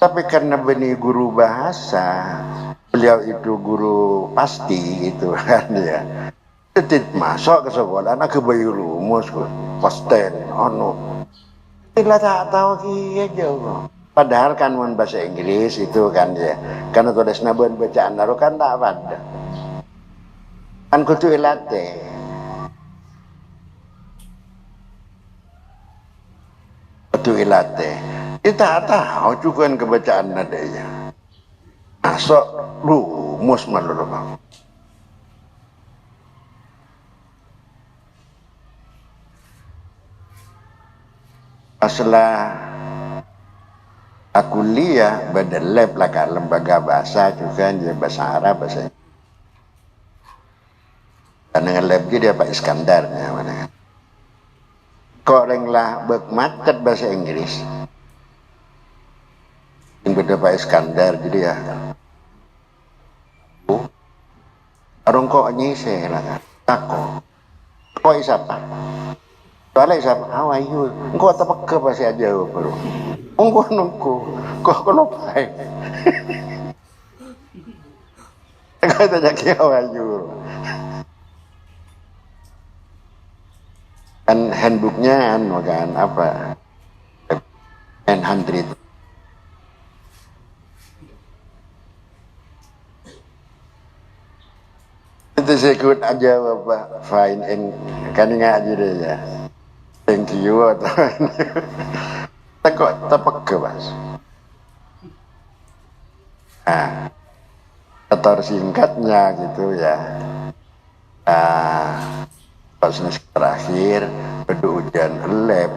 tapi karena benih guru bahasa beliau itu guru pasti gitu kan ya tidak masuk ke sekolah nak kebayu rumus posten tidak tak tahu kia jauh padahal kan bahasa Inggris itu kan ya karena tulis nabuan bacaan naruh kan tak ada kan kutu ilate kita tahu juga kebacaan nadanya masuk rumus malu setelah aku lihat pada lab lah kan lembaga bahasa juga dia bahasa Arab bahasa dan dengan lab dia Pak Iskandarnya mana kan kok renglah bermatet bahasa Inggris. Yang beda Pak Iskandar jadi ya. Orang kok nyise lah kan. Takut. Kok isapa? Soalnya isapa? How are you? Engkau tak pakai bahasa Jawa bro. Engkau nunggu. Kok lupa? Engkau tanya how are you? Kan handbooknya kan apa? N100. Itu saya ikut aja Bapak fine and kan ngaji deh ya. Thank you atau tak kok tepak ke Mas. Nah, atau singkatnya gitu ya. Pas terakhir berhujan lab.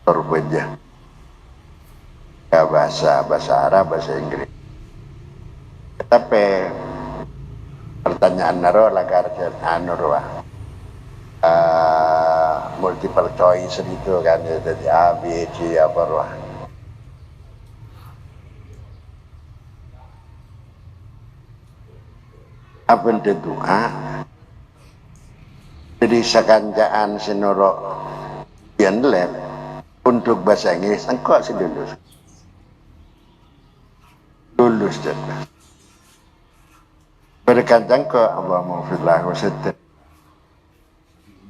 Terbeja. Ya bahasa Arab, bahasa Inggris. Tapi pertanyaan naro lagar anurwa multiple choice itu kan jadi A B C apa roh apa itu doa jadi sekancaan sinoro yang lab untuk bahasa Inggris engkau sih lulus jadi berkandang ke Allah mu'afillah wasettir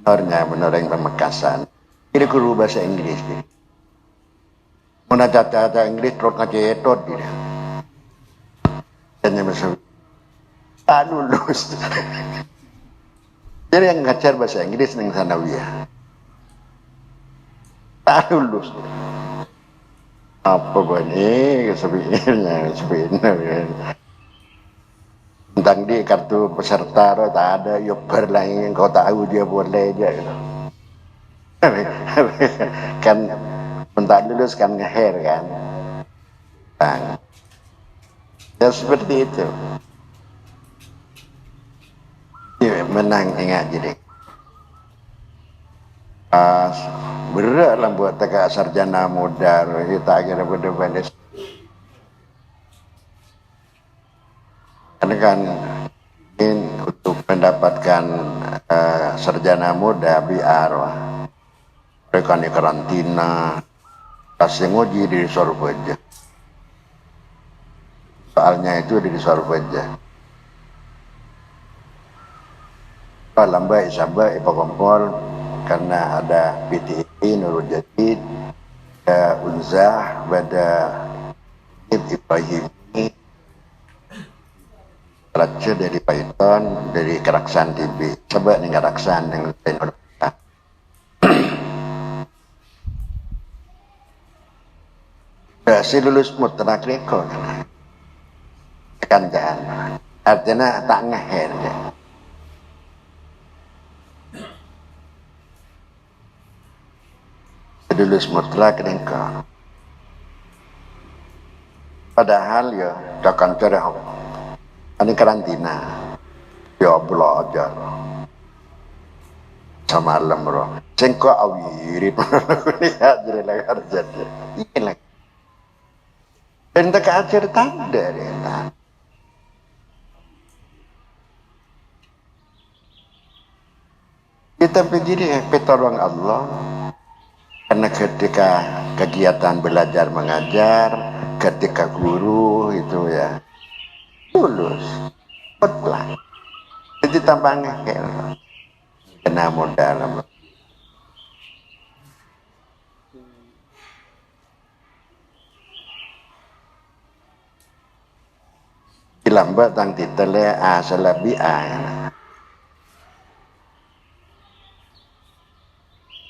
orangnya menoreng pemekasan ini guru bahasa Inggris mana caca Inggris terus ngacetot dia dan yang besar tak lulus jadi yang ngajar bahasa Inggris yang sanawiyah tak lulus apa gue ini sebenarnya tentang di kartu peserta tak ada yobar lah yang kau tahu dia boleh aja gitu. Kan mentak lulus kan ngeher kan nah, ya seperti itu ya, menang ingat jadi berat lah buat tegak sarjana muda kita akhirnya bener-bener karena kan ingin untuk mendapatkan sarjana muda biar mereka di karantina kasih nguji di Sorbeja soalnya itu di Sorbeja lambai sampai ipakompol karena ada PTI Nurul Jadid ada Unzah pada Ibrahim Raja dari Python, dari Keraksan TV. Coba nih Keraksan dengan Indonesia. Si lulus mutlak reko kan jangan. Artinya tak ngeher ya. Lulus mutlak reko. Padahal ya takkan cerah. Ini karantina ya belajar sama malam bro sengko awirip lihat jadi lagi kerja iya lagi dan tak ajar tanda dia kita begini petolong Allah karena ketika kegiatan belajar mengajar ketika guru itu ya lulus, mutlak. Jadi tambah ngehel. Kena modal. Lambat tang titele asalabi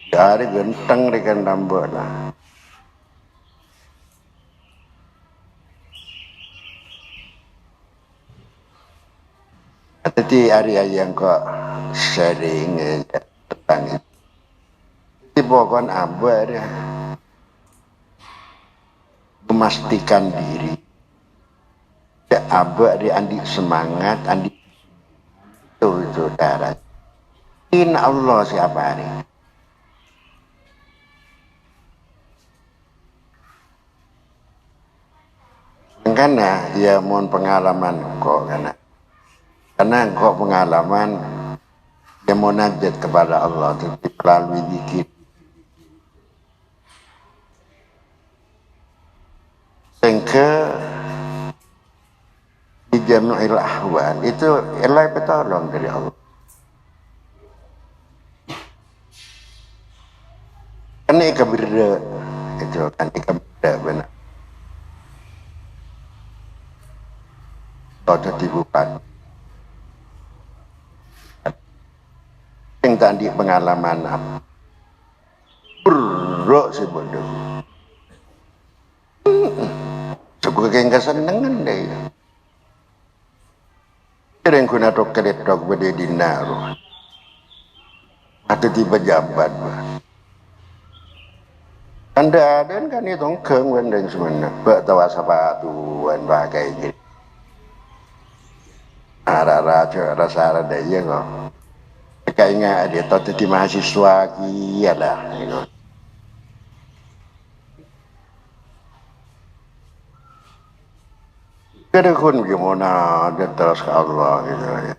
dari genteng rekan lambat lah. Jadi hari yang kok sharing tentang itu pokoknya abar memastikan diri ya abar di andi semangat andi itu darah in Allah siapa hari karena ya mohon pengalaman kok karena kok pengalaman dia munajat kepada Allah melalui zikir sehingga di jami'il ahwal itu elai petolong dari Allah. Karena ika beda itu kan ika beda benar. Kota Tibupan. Yang tadi pengalaman apa? Buruk sih bodoh. Suku keng kesenengan deh. Sering guna tok kedetok bede dinaru. Atau tiba jabat. Anda ada kan itu keng wendeng semena. Bertawa sapatuan pakai gitu. Rasa ada iya kok. Kayaknya dia tahu jadi mahasiswa kia lah. Kada kun gimana dia terus ke Allah gitu ya.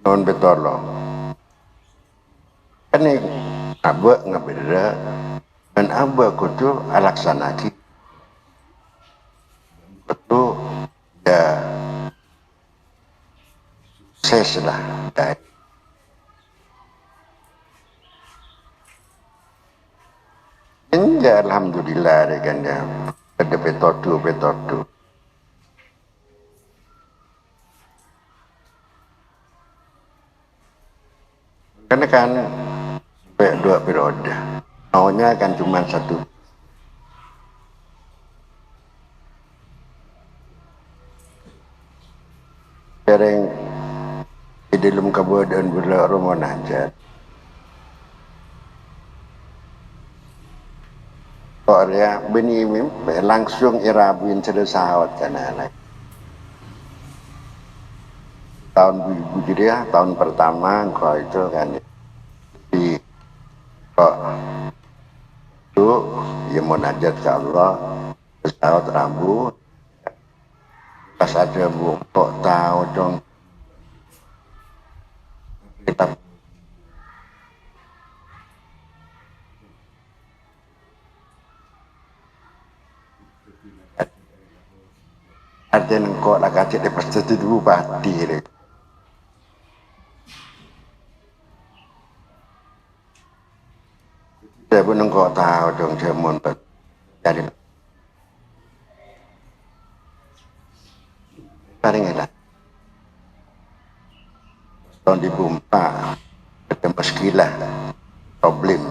Non betolong. Ini abah ngabeda dan abah kutu alaksanaki. Kutu ya sukses lah. Ya alhamdulillah kan ya. Ada petodu. Karena kan dua periode, maunya kan cuma satu. Sering di dalam kabupaten berlalu najat. Korea benih langsung irabin sedesawat karena anak. Tahun 2000 tahun pertama kok itu kan di kok itu ya munajat ke Allah pesawat rambut pas ada kok tahu dong kita artinya kok lah kacik di pasti itu bupati deh. Saya pun enggak tahu dong saya mau jadi paling enak tahun di Bumpa ketemu sekilah problem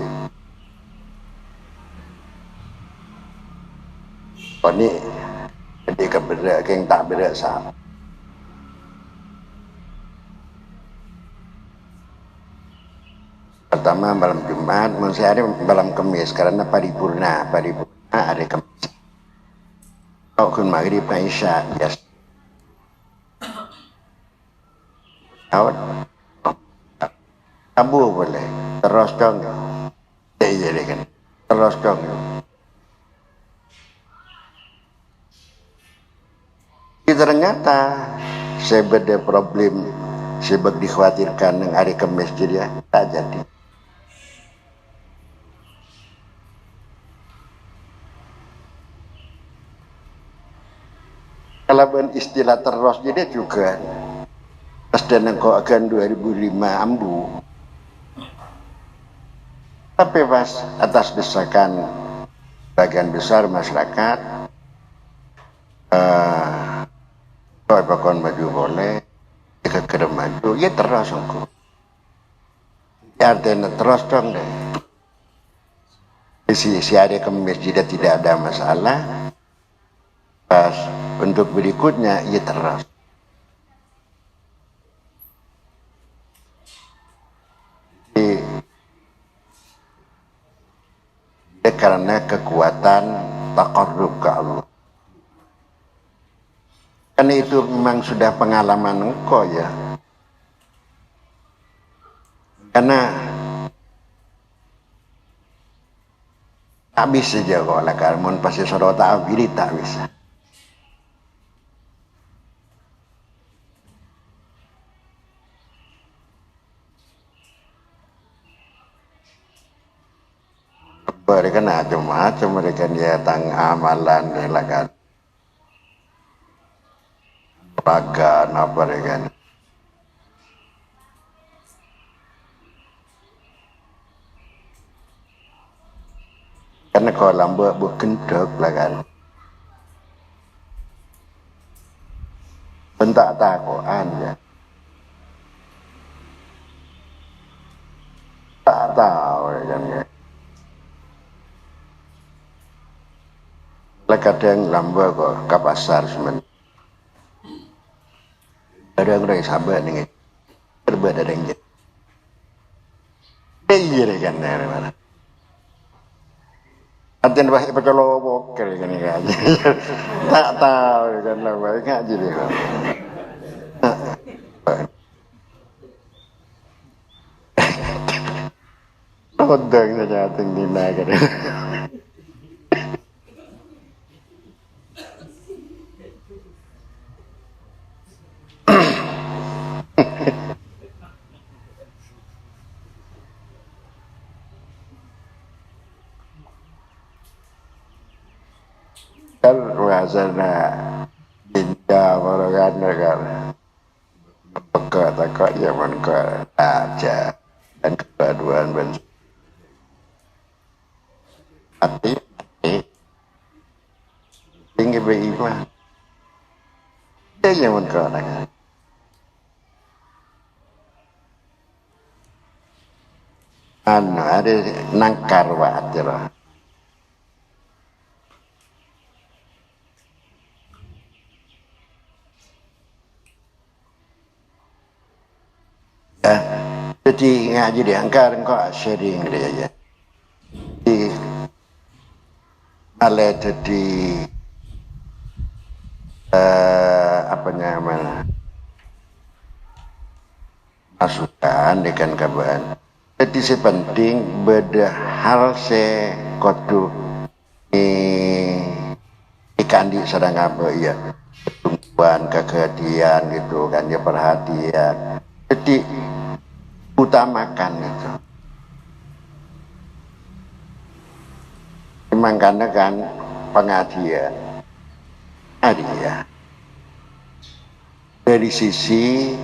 oh ini jadi keberadaan yang tak beda sama pertama malam Jumat, maksudnya hari malam Kamis karena paripurna hari Kamis. Kalau kun maghrib kan Isya biasa. Awat, Abu boleh terus dong. Iya kan, terus dong. Ternyata saya beda problem, sebab dikhawatirkan yang hari Kamis jadi tak jadi. Kalau istilah terus jadi juga pas dan engkau akan 2005 ambu tapi pas atas desakan bagian besar masyarakat kalau bakon maju boleh jika kena maju ya terus engkau ya artinya terus dong deh si hari Kamis jika tidak ada masalah pas untuk berikutnya ia terus. Karena kekuatan taqarrub ke Allah. Karena itu memang sudah pengalaman engkau ya. Karena tak bisa jago lah karena pasti saudara tak bisa. Mereka macam-macam mereka dia tang amalan dia lakukan raga apa mereka. Karena kalau lambat berkendak lah kan. Bentak takoan ya. Tak tahu ya kan ya. Lah kadang lambat kok ke pasar semen. Ada yang sahabat nih. Berbeda dengan iya kan ya mana. Artinya bahasa percolo boker kan ya. Tak tahu kan lambat ngaji dia. Odang saja tinggi naga. Kan rasanya cinta merogan kan. Pekak takut zaman ke aja dan kebaduan ben hati tinggi beriman. Dia zaman ke anak. Anu ada nangkar wajar lah. Ya, jadi ngaji diangkar kok sharing dia ya. Di ale jadi apa namanya masukan dengan kaban. Jadi sepenting beda hal se kodu ikan di sedang apa ya pertumbuhan kekehadian gitu kan ya perhatian. Jadi utamakan itu. Memang karena kan pengajian hadiah dari sisi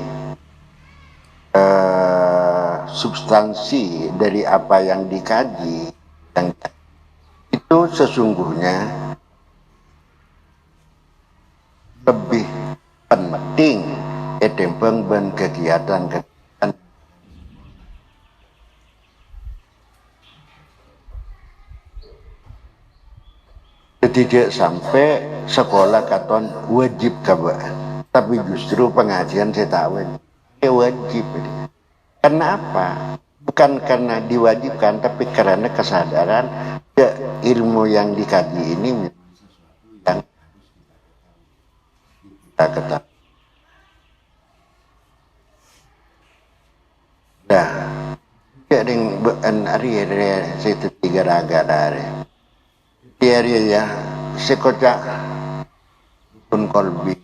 substansi dari apa yang dikaji yang itu sesungguhnya lebih penting ketimbang ben kegiatan-kegiatan. Tidak sampai sekolah katon wajib kabaan, tapi justru pengajian saya tahu wajib. Kenapa? Bukan karena diwajibkan, tapi karena kesadaran ya, ilmu yang dikaji ini yang kita ketahui. Dah, ya dengan hari situ 3 raga dari dia ya sekocak pun kolbi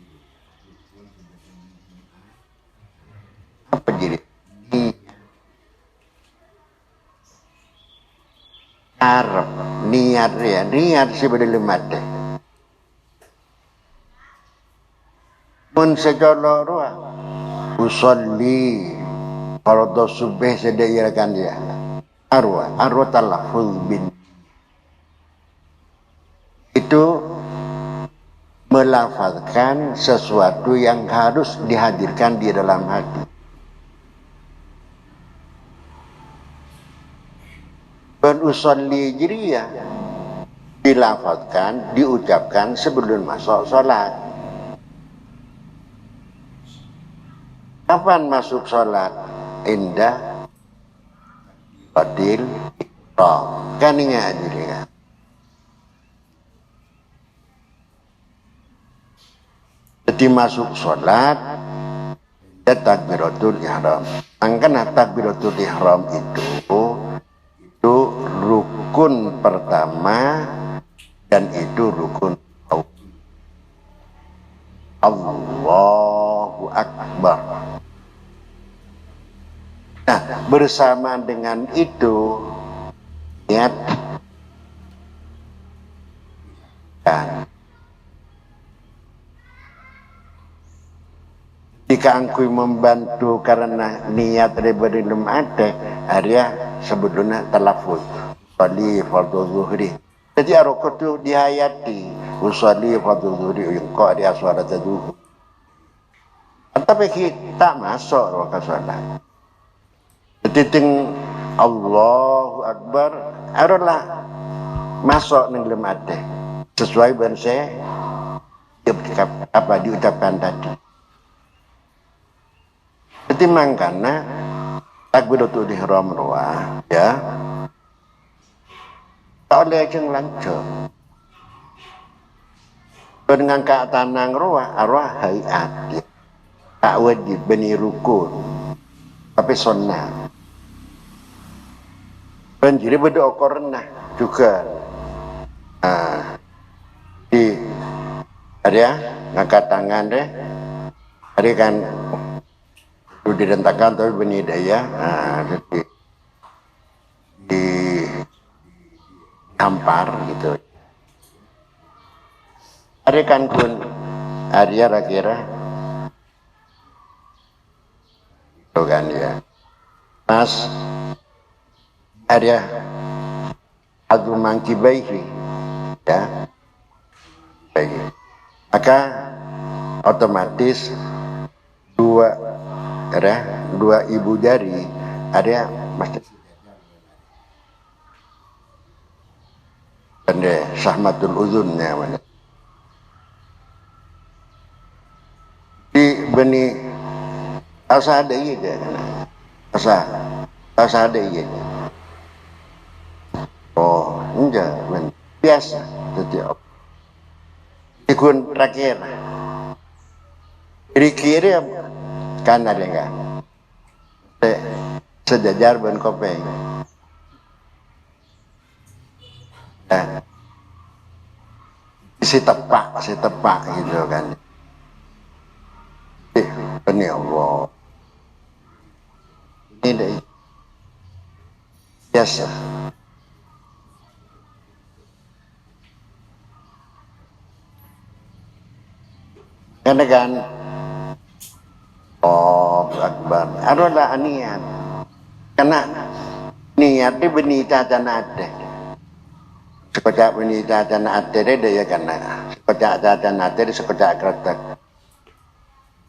apa jadi Arab niat ya niat sebelum mati pun sejolo roa usolli fardhu subh sedayarakan dia arwa talafuz bin itu melafazkan sesuatu yang harus dihadirkan di dalam hati. Dan usolli jiriyah dilafazkan, diucapkan sebelum masuk sholat. Kapan masuk sholat? Indah Fadil kan ingat jiriyah. Jadi masuk sholat ya takbiratul ihram. Angkana takbiratul ihram itu rukun pertama dan itu rukun Allahu Akbar. Nah bersama dengan itu niat Jika angkui membantu karena niat daripada belum ada, area sebetulnya telafuz. Usalli fardhu zuhri. Jadi arokot itu dihayati. Usalli fardhu zuhri engkau ada suara zuhur. Tapi kita masuk rokaat salat. Jadi ting Allahu Akbar adalah masuk nang belum ada. Sesuai dengan saya apa diucapkan tadi. Ketimbang karena takbiratul ihram roa ya tak oleh jeng lancur dengan tanang roa arwah hayat ya. Tak wajib beni rukun tapi sunnah dan jadi berdoa kornah juga di ada ngangkat tangan deh ada kan itu direntakkan tapi benih daya jadi dihampar gitu ada kan kun ada kira itu kan ya mas ada adu mangkibaihi ya baik maka otomatis dua ibu jari ada masjid dan sahmatul uzunnya mana di benih asa ada iya kan asa ada iya oh enggak biasa setiap ikun terakhir di kiri kan ada enggak sejajar ban kopeng si tepak gitu kan ini Allah ini deh biasa karena kan oh Akbar adalah niat karena niat ini benih cacan ada sekejap benih cacan ada dia karena sekejap cacan ada sekejap kretek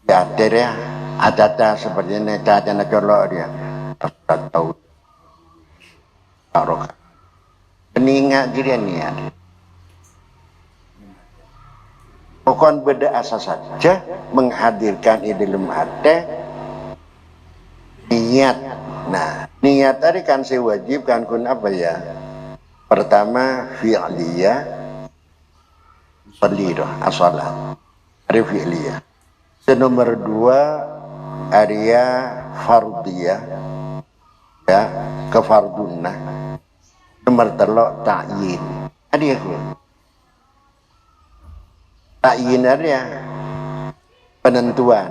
ya ada ada seperti ini cacan colok dia tak tahu barokah peningat diri niat pokoknya beda asas saja menghadirkan idilum ada niat. Nah, niat tadi kan saya wajibkan kun apa ya? Pertama fi'liyah, fardiyah, as-salat. Ada fi'liyah. Nomor 2 area fardiyah, ya kefardunnah. Nomor 3 ta'yin. Ada ya kun? Ta'yin area penentuan.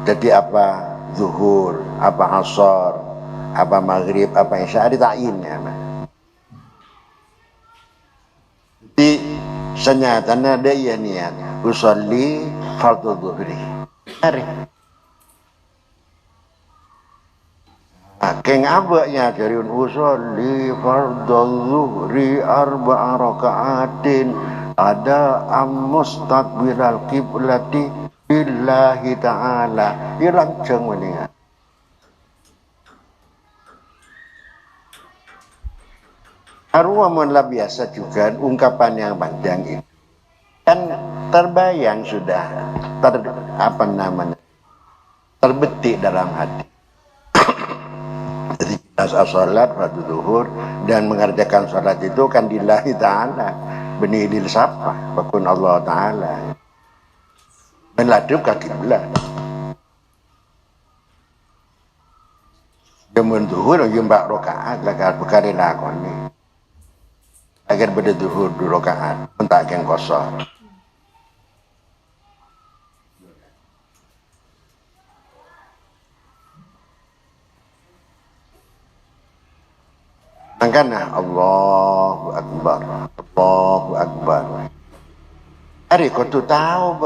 Jadi apa zuhur, apa asar, apa maghrib, apa isya, ada ta'yinnya. Jadi senyatanya ada ya niat usolli fardhu zuhri. Hari. Keng abaknya kariun usolli fardhu zuhri 4 raka'atin ada mustaqbilal qiblati billahi ta'ala ilanceng meningat arwah lah biasa juga ungkapan yang panjang itu kan terbayang sudah terbetik dalam hati jadi kita salat pada zuhur dan mengerjakan salat itu kan lillahi ta'ala benihil sapa bakun Allah ta'ala meladuk kaki belah jamun zuhur yang 4 rakaat lagar perkara lakoni agar pada zuhur 2 rakaat entak yang kosong makanya Allahu Akbar Allahu Akbar hari kau tu tahu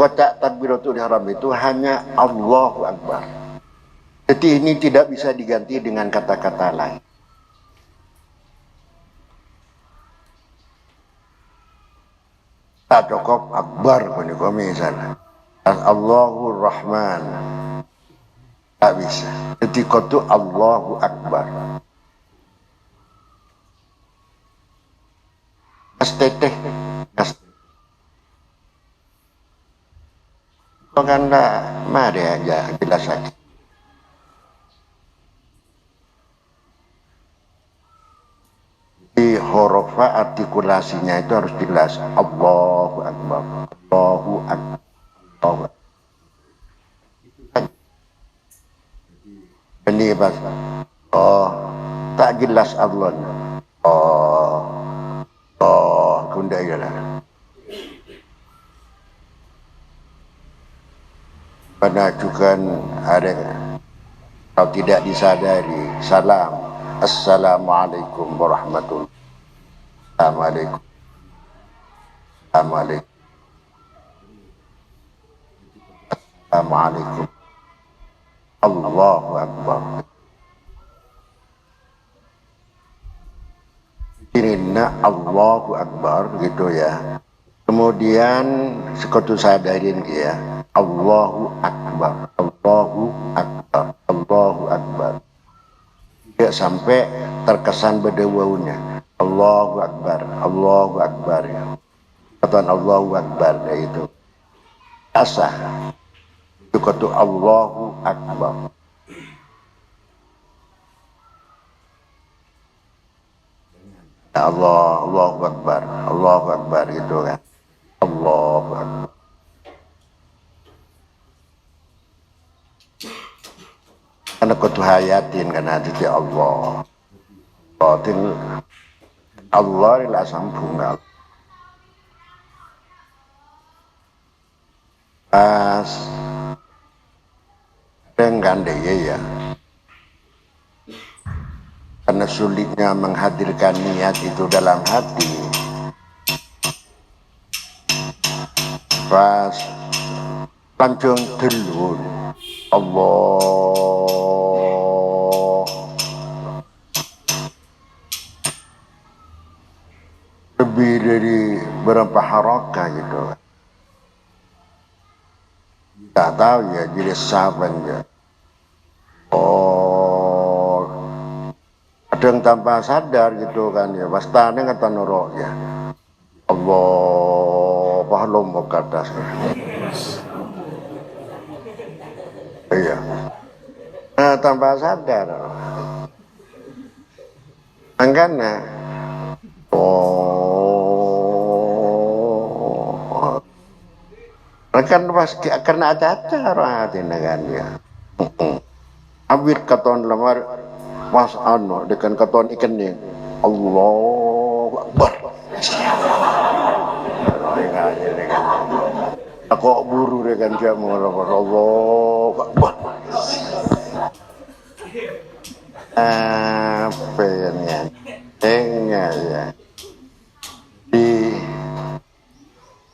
Sekotak takbiratul ihram itu hanya Allahu Akbar. Jadi ini tidak bisa diganti dengan kata-kata lain. Tak cukup Akbar punika misalnya. Allahur Rahman. Tak bisa. Jadi itu Allahu Akbar. Asteteh. Karena mari aja jelas saja. Di huruf artikulasinya itu harus jelas. Allahu Akbar. Allahu Akbar. Allahu Akbar. Ini pas. Oh, tak jelas Allah. Kunda ialah. Pada juga ada kalau tidak disadari salam assalamualaikum warahmatullahi wabarakatuh. Assalamualaikum Allahu Akbar. Inna Allahu Akbar gitu ya. Kemudian sekutu sadarin ya. Allahu Akbar, Allahu Akbar, Allahu Akbar. Ya sampai terkesan berdewaunya. Allahu Akbar, Allahu Akbar. Kata Allahu Akbar itu. Asah. Itu kata Allahu Akbar. Allahu Akbar, Allahu Akbar gitu kan. Allahu Akbar. Karena kutu hayatin kan hati Allah. Batin Allah ila sampunggal. Pas dengan dia ya. Karena sulitnya menghadirkan niat itu dalam hati. Pas langsung telur Allah lebih dari berapa harakah gitu. Tak tahu ya jadi sahabat ya. Oh, kadang tanpa sadar gitu kan ya. Pastane kata norok ya. Allah pahlom kata. Iya. Nah, tanpa sadar. Makanya kan pas karena ada acara hati kan ya. Abir katon lamar mas ano dengan katon ikan ni Allahu Akbar. Aku buru dengan dia mengatakan Allahu Akbar. Apa ya? Tengah ya. Di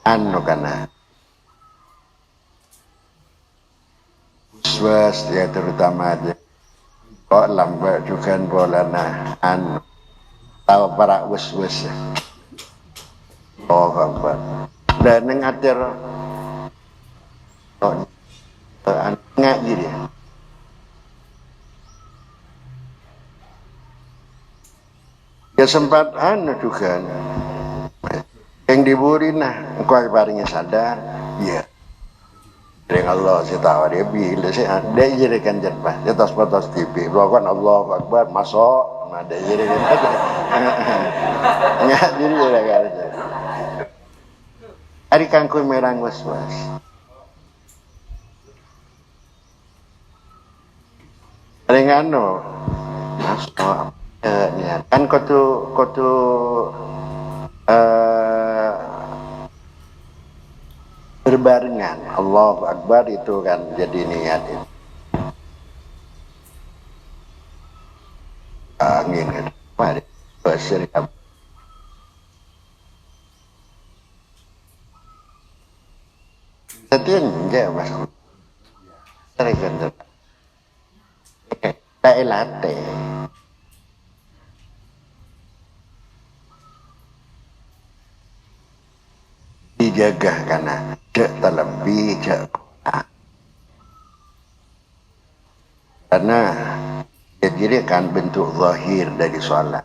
anu kana. Was ya terutama aja. Kok lambat juga bolana anu. Tahu para was ya. Oh Akbar. Dan ngatir ngaji dia. Ya sempat anu juga. Yang diburi nah, engkau ibaratnya sadar, ya. Dengan Allah saya tahu dia bila saya dia jadikan jerpah, dia tas TV, bahkan Allah Akbar masuk, nah dia jadikan aja. Nggak jadi dia kata. Hari kangkui merang was-was. Dengan no, masuk. Ya, kan kotu berbarengan Allahu Akbar itu kan jadi niat itu. Angin kan, mari berserikat. Tatian enggak mas. Rekan tak elate. Dijaga karena tidak terlebih karena jadi kan bentuk zahir dari sholat.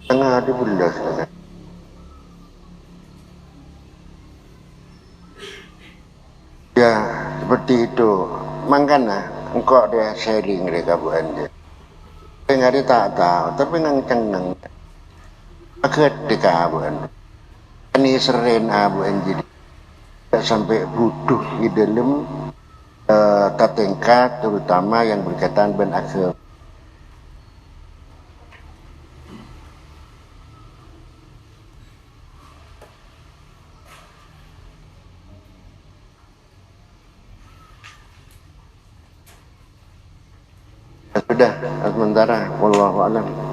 Tengah 12 ya seperti itu. Makanya engkau dia sharing mereka bukan dia. Enggak dia tak tahu, tapi ngang cengeng. Akhir deka bukan. Ini seren bukan jadi sampai butuh di dalam tingkat terutama yang berkaitan dengan akhir. Sudah sementara wallahu alam.